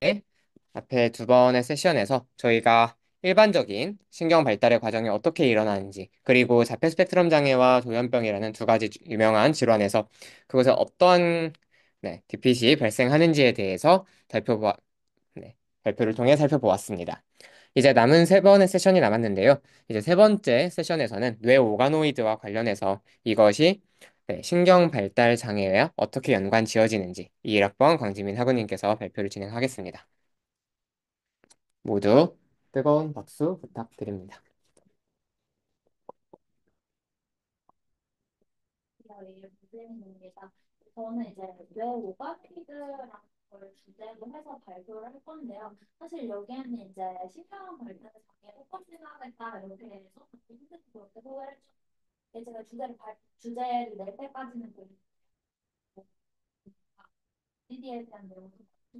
네, 앞에 두 번의 세션에서 저희가 일반적인 신경 발달의 과정이 어떻게 일어나는지, 그리고 자폐 스펙트럼 장애와 돌연병이라는 두 가지 유명한 질환에서 그것에 어떤 디핏이 발생하는지에 대해서 네, 발표를 통해 살펴보았습니다. 이제 남은 세 번의 세션이 남았는데요. 이제 세 번째 세션에서는 뇌 오가노이드와 관련해서 이것이 신경 발달 장애와 어떻게 연관 지어지는지 2학번 광지민 학우님께서 발표를 진행하겠습니다. 모두 뜨거운 박수 부탁드립니다. 문제입니다. 저는 이제 뇌 오가피드라는 걸 주제로 해서 발표를 할 건데요. 사실 여기에는 이제 신경 발달 장애 포커싱 하겠다 이렇게 해서 힌트도 그렇게 소개를 해주고 제가 주제를 낼 때까지는 그 CD에 대한 내용을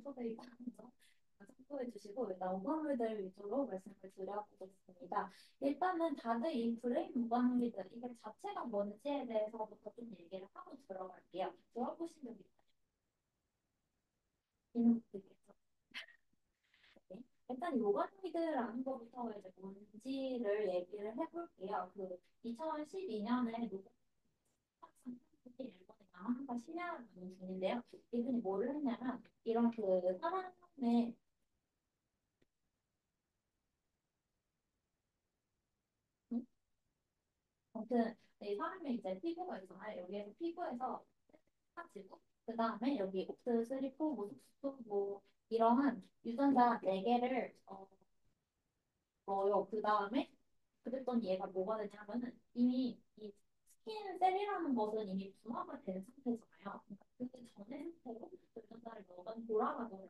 소개해드리면서 참고해 주시고 일단 오감물들 위주로 말씀을 드려보겠습니다. 일단은 다들 이 브레인 오감물들 이게 자체가 뭔지에 대해서부터 좀 얘기를 하고 들어갈게요. 들어보신 적 있는 분들 있겠죠? 네. 일단 요가노이드라는 것부터 이제 뭔지를 얘기를 해볼게요. 그 2012년에 일본의 야마나카 시냐라는 분인데요. 이분이 뭐를 했냐면 이런 그 사람의 아무튼 이 사람의 이제 피부가 있잖아요. 여기에서 피부에서 가지고 그 다음에 여기 옥스 슬리포, 모숙수 뭐 이러한 유전자 4개를 넣어요. 그 다음에 그랬더니 얘가 뭐가 되냐면은 이미 이 스킨 셀이라는 것은 이미 분화가 된 상태잖아요. 그러니까 그 전의 상태로 유전자를 넣으면 돌아가더라고요.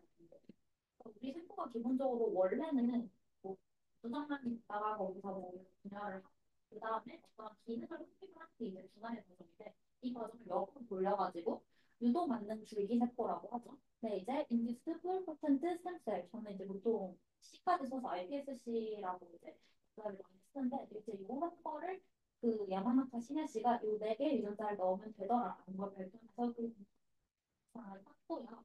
우리 세포가 기본적으로 원래는 뭐 두장만 있다가 거기서 뭐 분열을 하고 그 다음에 어떤 기능을 획득을 하는 게 이제 분할의 과정인데 이 과정을 역으로 돌려가지고 유도 만능 줄기세포라고 하죠. 네, 이제 induced pluripotent stem cell 저는 이제 보통 C까지 써서 iPSC라고 이제 말을 많이 쓰는데 이제 이런 거를 그 야마나카 시냐 씨가 이 4개 유전자를 넣으면 되더라라는 걸 발견해서 그 상을 샀고요.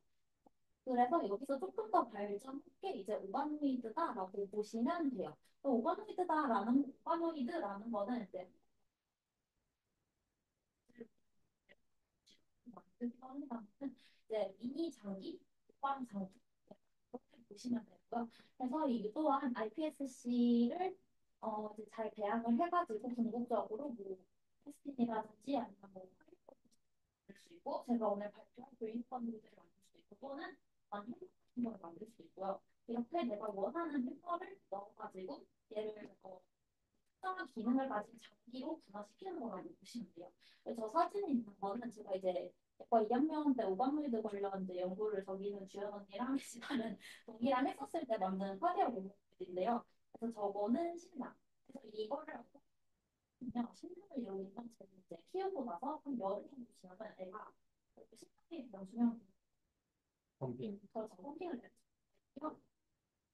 그래서 여기서 조금 더 발전한 게 이제 오가노이드다라고 보시면 돼요. 오가노이드라는 거는 이제 만들기도 합니다는 이제 미니 장기, 꽝 장기 그렇게 보시면 되고요. 그래서 이 또한 iPSC를 이제 잘 배양을 해가지고 궁극적으로 뭐 테스팅이라든지 아니면 뭐 만들 수 있고 제가 오늘 발표할 브레인스토밍 를 만들 수 있고 또는 완전 같은 걸 만들 수 있고요. 이렇게 내가 원하는 햄버를 넣어가지고 얘를 특정한 기능을 가진 장기로 분화시키는 거라고 보시면 돼요. 저 사진이 있는 거는 제가 이제 과 2학년 때 오감물드 관련 이제 연구를 저기는 주연 언니랑 시다는 동기랑 했었을 때 만든 카디아 오감물드인데요. 그래서 저거는 신랑. 그래서 이거를 그냥 신랑을 여기서 이제 키우고 나서 한 열흘 정도 지나면 애가 신랑이 그냥 수면 그래서 펌핑을 했죠.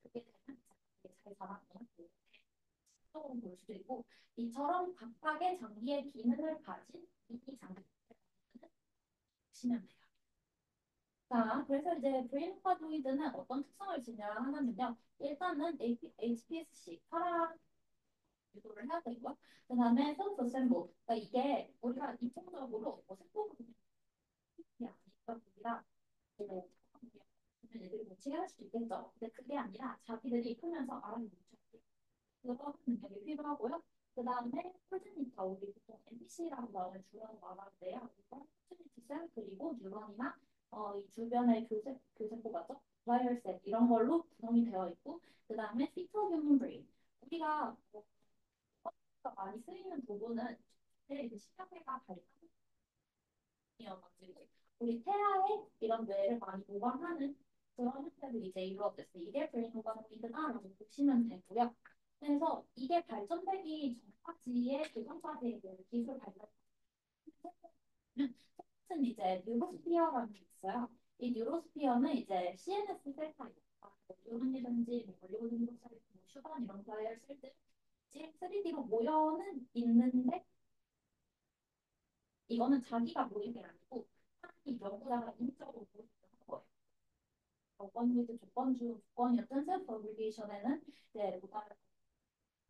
그게 되면 이제 잘 자라면 조금 볼 수도 있고 이처럼 각각의 장기의 기능을 가진 이 장기를 보시면 돼요. 자, 그래서 이제 브레인파도이드는 어떤 특성을 지녀하냐면요. 일단은 HPSC, 혈압 유도를 해야 되고요. 그 다음에 셀프 어셈블. 그러니까 이게 우리가 이통적으로 뭐 세포 분열이 아니라 뭐 애들이 묻히게 할 수도 있겠죠. 근데 그게 아니라 자기들이 크면서 알아서 묻혀요. 그거 능력이 필요하고요. 그 다음에 프로제니터 우리 보통 NPC라고 나오는 주라고 말하는데요. 이건 프로제니티 셀 그리고 뉴런이나 이 주변의 교세포 가죠. 바이올셋 이런 걸로 구성이 되어 있고 그 다음에 피터 휴먼 브레인 우리가 뭐 많이 쓰이는 부분은 그 시각회가 발달이어가지고 우리 태아의 이런 뇌를 많이 보관하는 그런 형태로 이제 이루어졌어요. 이게 브레인 오가노이드다라고 보시면 되고요. 그래서 이게 발전되기 전까지의 그전까지의 그 기술 발전 는 이제 뉴로스피어라는 게 있어요. 이 뉴로스피어는 이제 CNS 셀 타입, 뉴런이든지 뭐 올리고딘 사이트, 뭐 슈간 이런 다이얼 셀들 3D로 모여는 있는데 이거는 자기가 모이는 게 아니고 사람이 연구자가 인적으로 모이는 거예요. 조건위드, 조건주, 조건이었던 셀프 오블리게이션에는 이제 도달을 할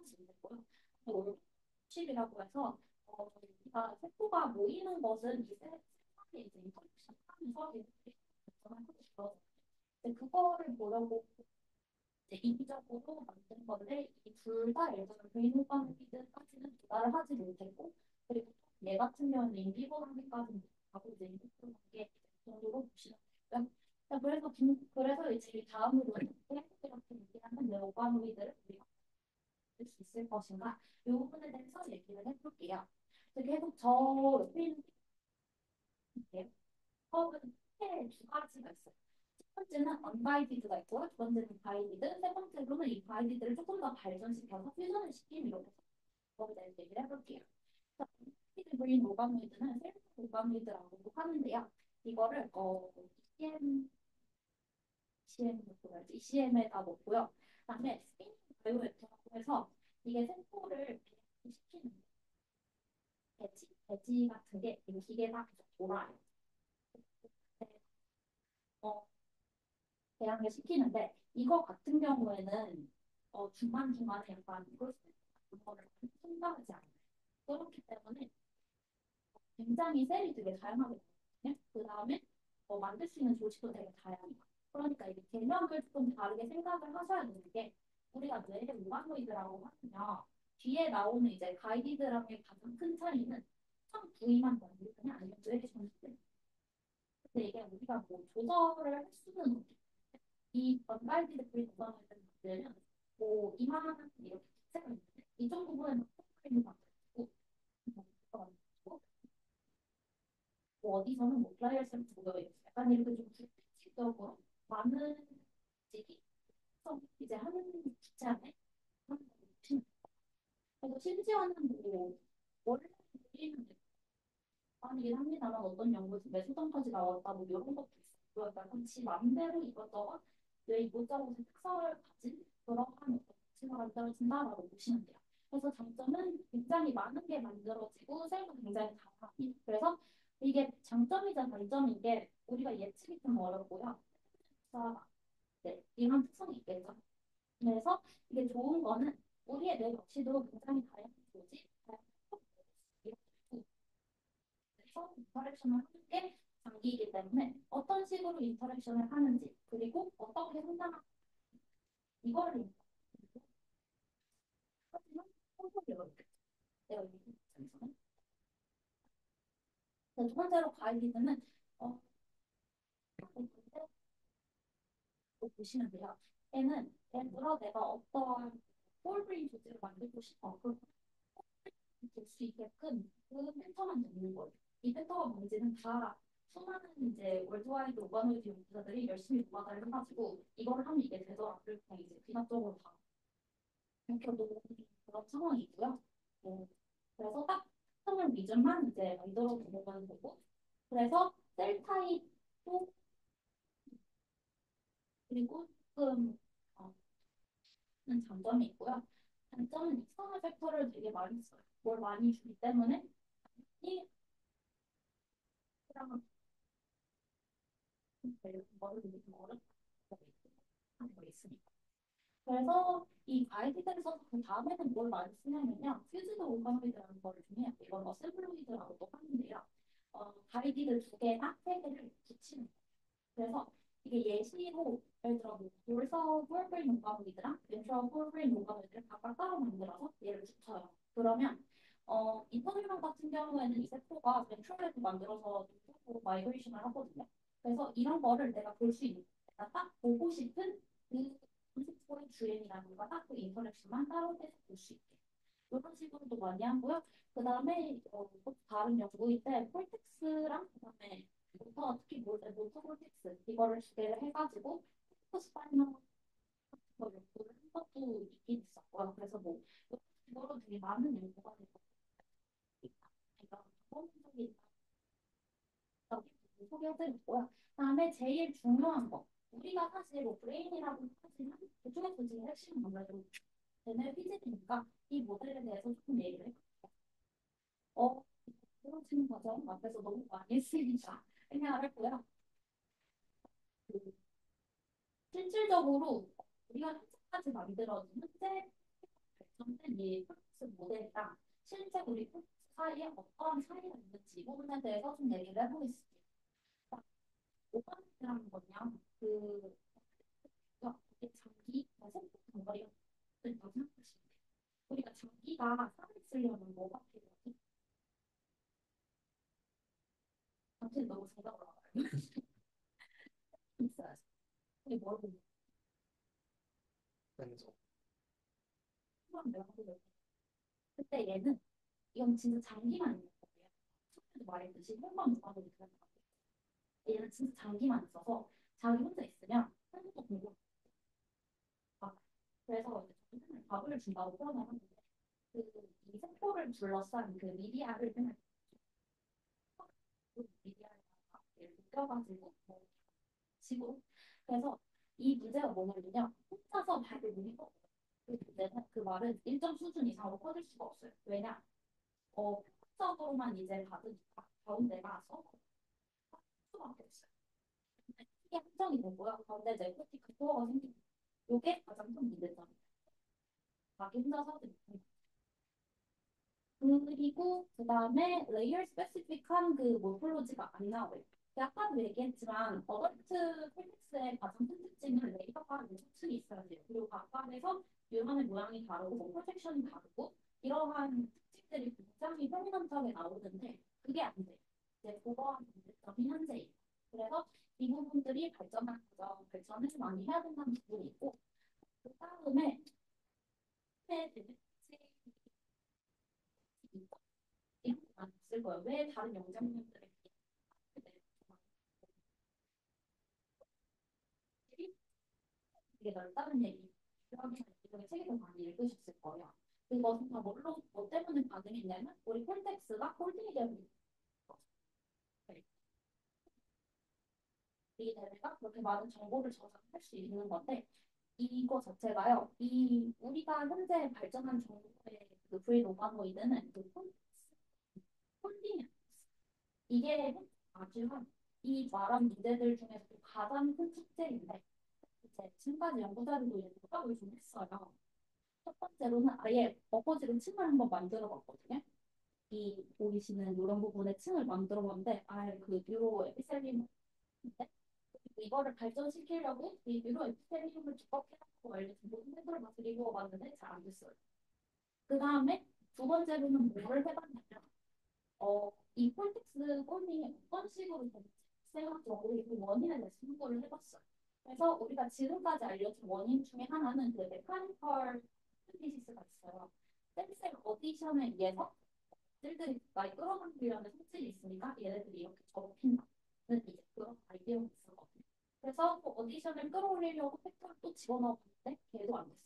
수 있는 거예요. 월십이라고 해서 저희가 세포가 모이는 것은 이 세포의 이제 인터랙션 하면서 결정을 하고 싶어서 그거를 보려고 이제 인위적으로 만든 건데 이 둘 다 예를 들어 브레인오가미드까지는 도달을 하지 못했고 그리고 얘 같은 경우는 인비버 단계까지는 가고 이제 인비버 단계 정도로 보시면 되고요. 자, 그래서 이제 이 다음으로는 이렇게 얘기하는 네오가노이드를 우리가 볼 수 있을 것인가 이 부분에 대해서 얘기를 해볼게요. 계속 저 옆에 있는 게 처음은 크게 두 가지가 있어요. 첫 번째는 언가이디드가 있고요. 두 번째는 가이디드. 세 번째로는 이 가이디드를 조금 더 발전시켜서 퓨전을 시키는 이렇게 그거에 대해서 얘기를 해볼게요. 셀프 브린 오가노이드는 셀프 오가노이드라고 하는데요. 이거를 ECM, 뭐라 지 ECM에다 넣고요. 그다음에 스피닝 바이오액터라고 해서 이게 세포를 시키는 배지 같은 게 이 기계가 계속 돌아요. 어, 배양을 시키는데 이거 같은 경우에는 중간중간에 약간 그런 거를 생각하지 않아요. 그렇기 때문에 굉장히 셀이 되게 다양하게 나거든요. 그 다음에 만들 수 있는 조직도 되게 다양해요. 그러니까 이게 개념을 좀 다르게 생각을 하셔야 되는 게 우리가 뇌의 무관노이드라고 하면 뒤에 나오는 이제 가이디드랑의 가장 큰 차이는 특정 부위만 만들거나 아니면 뇌의 전체. 근데 이게 우리가 뭐 조절을 할 수는 없기 이 언가이디드 브리 구성을 만들면 뭐 이만한 이렇게 기체가 있는데 이 정도 부분에는 프로그램을 만들고 뭐 어디서는 뭐 플라이어스를 보여 약간 이렇게 좀 규칙적으로 많은 지기 이제 하는 기체 안에 하는 거 그래서 심지어는 뭐 원래 그리는 아니긴 합니다만 어떤 연구에서 메소던까지 나왔다 뭐 이런 것도 있었고요. 그러니까 지 맘대로 이것저것 뇌 이곳저곳의 특성을 가진 그러한 어떤 가치가 만들어진다라고 보시면 돼요. 그래서 장점은 굉장히 많은 게 만들어지고 셀도 굉장히 다양하니 그래서 이게 장점이자 단점인 게 우리가 예측이 좀 어렵고요. 그래서 네, 이런 특성이 있겠죠. 그래서 이게 좋은 거는 우리의 뇌 역시도 굉장히 다양한 조직, 다양한 그래서 인터랙션을 하는 게 장기이기 때문에 어떤 식으로 인터랙션을 하는지 그리고 어떻게 성장하는지 이거를 하지만 성격이 어렵겠죠. 내가 이 입장에서는. 두 번째로 가이드는 어, 보시면 돼요. 얘는 예를 들어 내가 어떤 홀브레인 조직을 만들고 싶어. 그걸 볼수 있게끔 그 패턴만 잡는 거예요. 이 패턴가 뭔지는 다 수많은 이제 월드와이드 오가노이드 연구자들이 열심히 노가다를 해가지고 이걸 하면 이게 되더라를 그냥 이제 비납적으로 다 밝혀놓은 그런 상황이고요. 네. 그래서 딱 특정한 미준만 이제 만들어 보면 되고 그래서 셀 타입도 그리고 조금 는 장점이 있고요. 단점은 익스터널 팩터를 되게 많이 써요. 뭘 많이 주기 때문에 이 사람은 머리를 좀 어렵게 하는 거 있으니까. 그래서 이 가이드를 써서 그 다음에는 뭘 많이 쓰냐면요. 퓨즈드 오가노이드라는 거를 중에 이건 어셈블로이드라고도 하는데요. 가이드를 두 개나 세 개를 붙이는 그래서 이게 예시로 예를 들어 뭐 돌서 폴브레인 오가노이드랑 벤트럴 폴브레인 오가노이드를 각각 따로 만들어서 얘를 붙여요. 그러면 인터뷰랑 같은 경우에는 이 세포가 벤트럴에서 만들어서 이쪽으로 마이그레이션을 하거든요. 그래서 이런 거를 내가 볼 수 있는 내가 딱 보고 싶은 그 세포의 주행이라는 거 딱그 인터랙션만 따로 떼서 볼 수 있게 이런 식으로도 많이 하고요. 그 다음에 다른 연구인데 콜텍스랑 그 다음에 특히 모터 콜텍스 이거를 두 개를 해가지고 스파이널 연구를 한 것도 있긴 있었고요. 그래서 뭐 이거로 되게 많은 연구가 되고 있다. 그러니까 기본적인 소개해드렸고요. 그다음에 제일 중요한 거 우리가 사실 뭐 브레인이라고 하지만 그중에서 제일 핵심은 아무래도 뇌의 피질이니까 이 모델에 대해서 조금 얘기를 해볼게요. 어, 그런 과정 앞에서 너무 많이 했으니까 그냥 할 거야. 실질적으로 우리가 현재까지 만들어진 현재 발전된 이 프로젝트 모델이랑 실제 우리 프로젝트 사이에 어떠한 차이가 있는지 이 부분에 대해서 좀 얘기를 해보겠습니다. 오픈이라는 거냐? 이게 장기, 생산 덩어리가 있다고 생각하시면 돼요. 우리가 장기가 살을 쓰려면 뭐가 필요하지? 당신 너무 정답을 알아요. 있어야지. 우리 뭘 보면 왼쪽. 한번 내가 보면 그때 얘는 이건 진짜 장기만 있는 거예요. 처음에도 말했듯이 혈관 무관으로 되는 거예요. 얘는 진짜 장기만 있어서 자기 혼자 있으면 한국도 공부 그래서 이제 저는 밥을 준다고 표현하는데 그이 세포를 둘러싼 그 미디아를 맨날 그 미디아에다가 묶여가지고 뭐 식으로 그래서 이 문제가 뭐냐면요 혼자서 밥을 못 먹어요. 그 문제는 그 말은 일정 수준 이상으로 퍼질 수가 없어요. 왜냐 평균적으로만 이제 받으니까 가운데가 썩어 수밖에 없어요. 이게 한정이 되고요. 가운데 이제 크리티컬 코어가 생깁니다. 이게 가장 큰 문제점이에요. 자기 혼자 사는 그리고 그 다음에 레이어 스페시픽한 그 모폴로지가 안 나와요. 아까도 얘기했지만 어덜트 콜텍스의 가장 큰 특징은 레이어가 층이 있어야 돼요. 그리고 각각에서 유형의 모양이 다르고 뭐 프로젝션이 다르고 이러한 특징들이 굉장히 평면적에 나오는데 그게 안 돼요. 이제 그거한 문제점이 현재예요. 그래서 이 부분들이 발전한 과정, 발전을 많이 해야 된다는 부분이 있고 그 다음에 이런 거안 쓸 거예요. 왜 다른 영장류들에 이게 넓다는 얘기 이렇게 책에서 많이 읽으셨을 거예요. 그것은 다 뭘로 뭐 때문에 가능했냐면 우리 콘텍스가 홀딩이 되어 있는 거예요. 이 대회가 그렇게 많은 정보를 저장할 수 있는 건데 이거 자체가요. 이 우리가 현재 발전한 정보의 그 브이로가노이드는 그 홀딩이 이게 아주 이 말한 문제들 중에서 가장 큰 숙제인데 이제 지금까지 연구자들도 연구를 좀 했어요. 첫 번째로는 아예 엎어지는 층을 한번 만들어 봤거든요. 이 보이시는 이런 부분에 층을 만들어 봤는데 아예 그 뉴로 에피셀리움인데 이거를 발전시키려고 이 뉴로 에피셀리움을 두껍게 하고 알려준 모든 샘플을 막 들이고 봤는데 잘 안 됐어요. 그 다음에 두 번째로는 뭐를 해봤냐면 이 콘텍스 꼴링이 어떤 식으로 되는지 생각적으로 그 원인에 대해서 연구를 해봤어요. 그래서 우리가 지금까지 알려진 원인 중에 하나는 그 메카니컬 스피시스가 있어요. 셀 어디션에 의해서 셀들이 많이 끌어당기려는 성질이 있으니까 얘네들이 이렇게 접힌다는 이제 그런 아이디어가 있었거든요. 그래서 그 어디션을 끌어올리려고 팩터를 또 집어넣었는데 걔도 안 됐어요.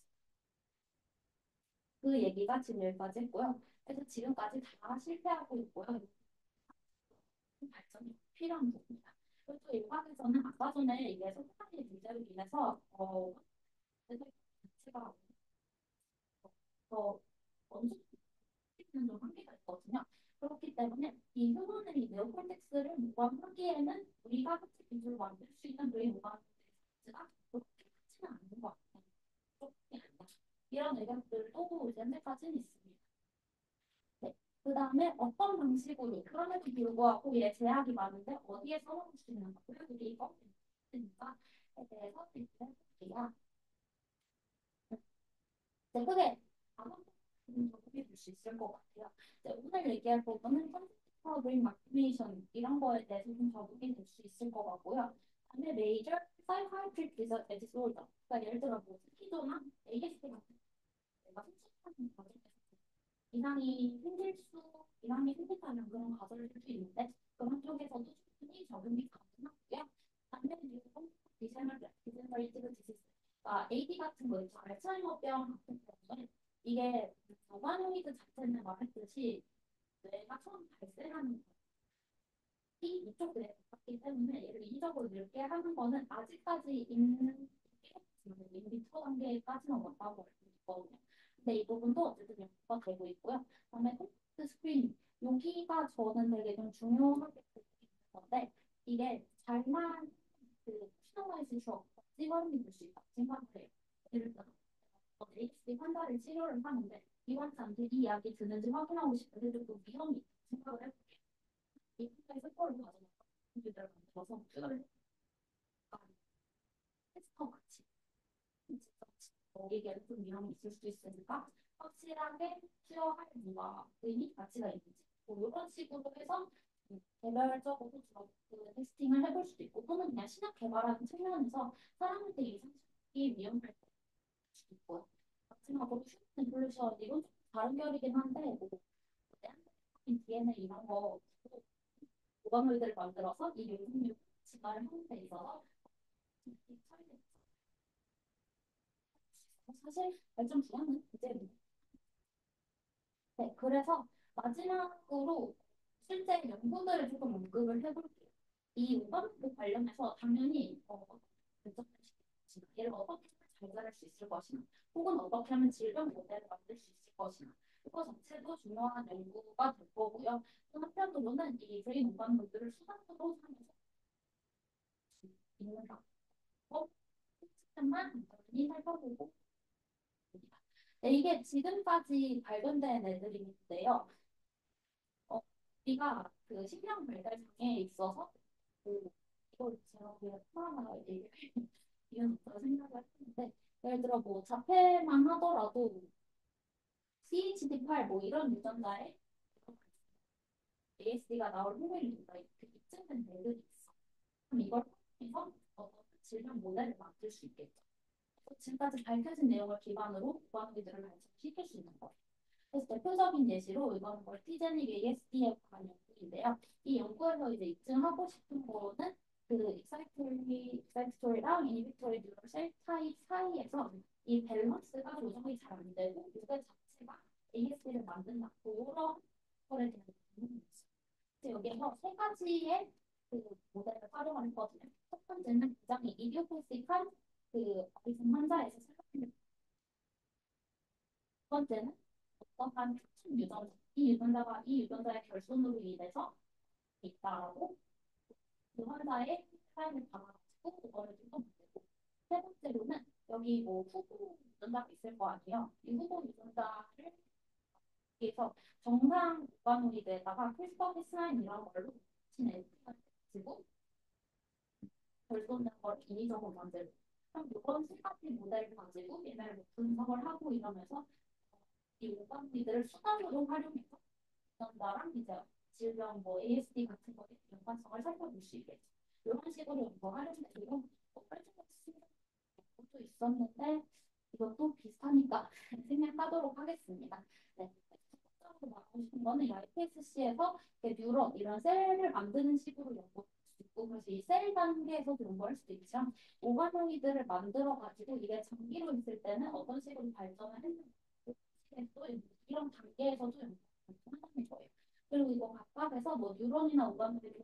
그 얘기가 지금 여기까지 했고요. 그래서 지금까지 다 실패하고 있고요. 발전이 필요한 부분이다. 그리고 또 일각에서는 아까 전에 이게 소파의 문제로 인해서 가치가 더 원수는 좀 한계가 있거든요. 그렇기 때문에 이 휴먼의 네오콜텍스를 모방하기에는 우리가 가치 기술을 만들 수 있는 뇌 모방 가치가 그렇게 크지는 않는 것 같아요. 그렇게 아니야. 이런 의견들도 이제 현재까지는 있습니다. 네. 그 다음에 어떤 방식으로 그럼에도 불구하고 얘 제약이 많은데 어디에 써먹을 수 있는 거고요. 우리 이거 있으니까에 대해서 얘기를 해볼게요. 네, 크게 아마 도움이 될 수 있을 것 같아요. 네, 오늘 얘기할 부분은 컴퓨터 브레인 마키네이션 이런 거에 대해서 좀 적응이 될 수 있을 것 같고요. 다음에 메이저 사이카이트릭 디소더 그러니까 예를 들어 뭐 스키조나 ASD 같은 내가 솔직한 과정에서 이상이 생긴다면 그런 가설을 쓸 수 있는데 그런 쪽에서도 충분히 적용이 가능하고요. 반면에 디세너리티브 디시즈, AD 같은 거 있죠. 알츠하이머병 같은 경우는 이게 저반용이드 자체는 말했듯이 뇌가 처음 발생하는 이쪽 뇌에 가깝기 때문에 얘를 인위적으로 늙게 하는 거는 아직까지 있는 인비트로 단계까지는 왔다고 알고 있거든요. 근데 이 부분도 어쨌든 연구가 되고 있고요. 그다음에 컴퓨터 스크린 여기가 저는 되게 좀 중요하게 보고 있는 건데 이게 잘만 그 시너라이즈 슈어 직원이 될 수 있다 생각을 해요. 예를 들어 ASD 환자를 치료를 하는데 이 환자한테 이 약이 드는지 확인하고 싶은데 조금 위험이 있다 생각을 해볼게요. 이 환자의 세포를 가져다가 컴퓨터를 만들어서 뜯을 테스터 같이 거기에 좀 위험이 있을 수 있으니까 확실하게 쉐어할 뭔가 의미 가치가 있는지 뭐 이런 식으로 해서 개별적으로 그 테스팅을 해볼 수도 있고 또는 그냥 신약 개발하는 측면에서 사람한테 이상적이 위험할 수도 있고요. 마지막으로 휴먼 에볼루션 이건 좀 다른 결이긴 한데 뭐 DNA 이런 거 오가노이드를 만들어서 이 요즘류 진화를 하는 데 있어서 사실 발전 주관은 이제 네, 그래서 마지막으로 실제 연구들을 조금 언급을 해볼게요. 이 오감도 관련해서 당연히 분석할 수 있을 것이나 얘를 어떻게 하면 잘 자랄 수 있을 것이나 혹은 어떻게 하면 질병 모델을 만들 수 있을 것이나 그거 자체도 중요한 연구가 될 거고요. 또 한편으로는 이 브레인 오감들을 수단으로 삼아서 있는다. 시스템만 당연히 살펴보고 있습니다. 네, 이게 지금까지 발견된 애들인데요. 우리가 그 신경 발달 장애에 있어서 그 이걸 제가 그냥 하나 얘기를 이유는 없다고 생각을 했는데 예를 들어 뭐 자폐만 하더라도 CHD8 뭐 이런 유전자에 ASD가 나올 확률이 입증된 애들이 있어. 그럼 이걸 통해서 질병 모델을 만들 수 있겠죠. 지금까지 밝혀진 내용을 기반으로 고학기들을 발전시킬 수 있는 거예요. 그래서 대표적인 예시로 이건 멀티제닉 ASD에 관한 연구인데요. 이 연구에서 이제 입증하고 싶은 거는 그 익사이토리랑 이니비토리 뉴럴셀 타입 사이에서 이 밸런스가 조정이 잘 안 되고 유대 자체가 ASD를 만든다. 그런 거에 대한 연구입니다. 그래서 여기에서 세 가지의 그 모델을 활용하거든요. 첫 번째는 굉장히 이디오패시한 그 어리순 환자에서 생각해낸 두 번째는 어떠한 특정 유전자, 이 유전자가 이 유전자의 결손으로 인해서 있다라고 그 환자의 삶을 담아가지고 그거를 읽어보고 세 번째로는 여기 뭐 후보 유전자가 있을 거 아니에요. 이 후보 유전자를 위해서 정상 오가노이드에다가 크리스퍼-캐스나인이라는 걸로 붙인 에스티가 가지고 결손된 걸 인위적으로 만들고 그럼 이런 세 가지 모델을 가지고 얘네를 분석을 하고 이러면서 이 오가노이드를 수단으로 활용해서 나랑 이제 질병 뭐 ASD 같은 거에 연관성을 살펴볼 수 있겠죠. 이런 식으로 연구하려면 이런 것도 있었는데 이것도 비슷하니까 생략하도록 하겠습니다. 네. 첫 번째로 말하고 싶은 거는 IPSC에서 뉴런 이런 셀을 만드는 식으로 연구할 수 있고 그래서 이 셀 단계에서도 연구할 수도 있지만 오가노이드를 만들어 가지고 이게 장기로 있을 때는 어떤 식으로 발전을 했는지 또 이런 단계에서도 연구하는 거예요. 그리고 이거 각각에서 뭐 뉴런이나 오가노이드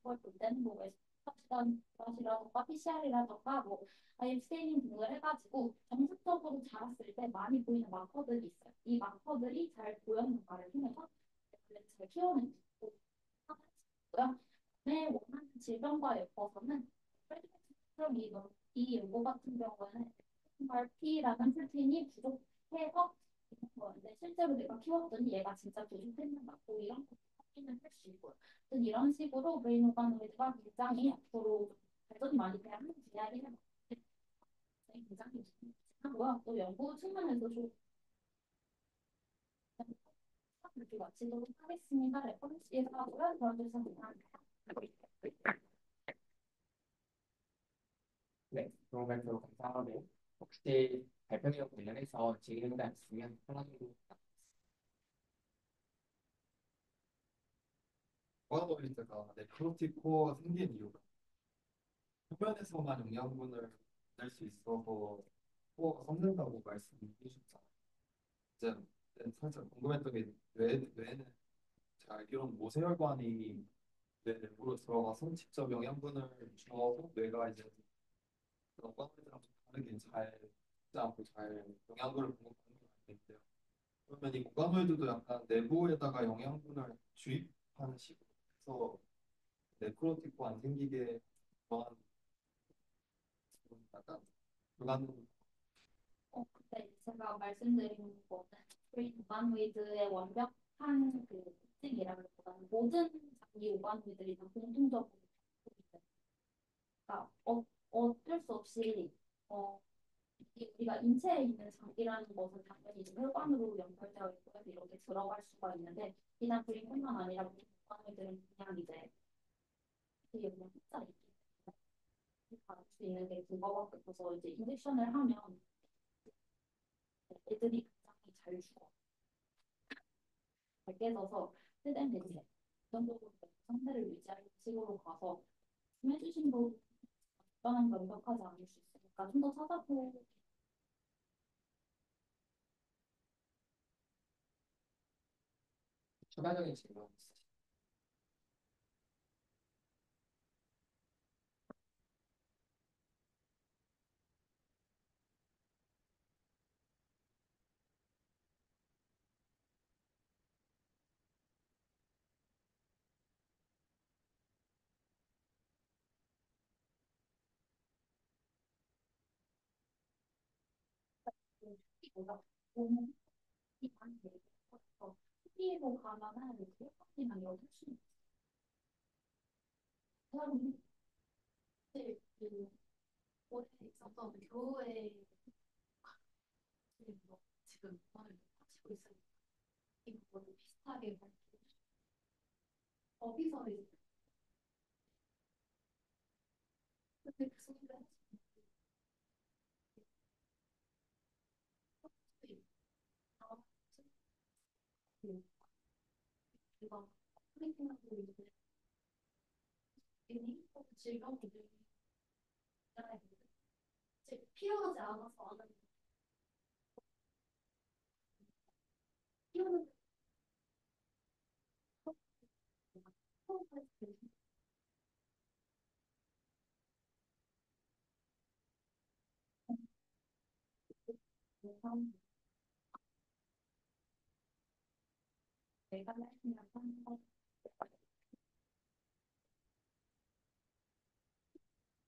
그걸 볼 때는 뭐 웨스트라던가 PCR이라던가 뭐 아예 스테이닝 등을 해가지고 정상적으로 자랐을 때 많이 보이는 마커들이 있어요. 이 마커들이 잘 보였는가를 통해서 잘 키워낸 거고요. 내 원하는 질병과 엮어서는 이 연구 같은 경우에는 RP라는 프로틴이 부족해서 있는 거였는데 실제로 내가 키웠더니 얘가 진짜 부족했는가 뭐 이런 거 확인을 할 수 있고요. 이런 식으로 브레인 오가노이드가 굉장히 앞으로 발전이 많이 돼야 하는 분야이긴 굉장히 하고요. 또 연구 측면에서 좀 이렇게 마치도록 하겠습니다. 레퍼런스에서 하고요. 들어주셔서 감사합니다. 네, 좋은 발표 감사하고 혹시 발표 내용 관련해서 질의가 있으면 하나도 과학원리자가 네크로틱 코어가 생긴 이유가 표면에서만 영양분을 낼 수 있어서 코어가 썩는다고 말씀해 주셨잖아요. 이제 살짝 궁금했던 게 뇌는 제가 알기로는 모세혈관이 뇌 내부로 들어가서 직접 영양분을 주어서 뇌가 이제 그런 과학이랑 좀 다르게 잘 먹지 않고 잘 영양분을 공급하는 걸 알고 있는데요. 그러면 이 고가노이드도 약간 내부에다가 영양분을 주입하는 식으로 해서 네크로틱도 안 생기게 그런 약간 불가능. 근데 제가 말씀드린 거는 프리 오바노이드의 완벽한 그 특징이라기보다는 모든 장기 오바노이드들이 다 공통적으로 그러니까 어쩔 수 없이 어, 우리가 인체에 있는 장기라는 것은 당연히 이제 혈관으로 연결되어 있고 이렇게 들어갈 수가 있는데 비단 브린뿐만 아니라 모든 오바노이드는 그냥 이제 되게 그냥 숫자 있기 때문에 다룰 수 있는 게 그거밖에 없어서 이제 인젝션을 하면 애들이 굉장히 잘 죽어. 잘 깨져서 뜨된 대체 정도로 상태를 유지할 식으로 가서 해주신 거 적당한 완벽하지 않을 수 있으니까 좀 더 찾아보고 추가적인 질문 있으세요? 뭐가 너무 많이 되고 TV로 가면은 그것까지만 여덟 시 사람이 그 올해 있었던 교회 뭐 지금 이번에 하시고 있으니까 이거를 비슷하게 거기서 이제 그때 그 소리를 그거 프리팅하고 있는데 질병들이 필요하지 않아서 안 하는 필요는 내가 말씀드린 거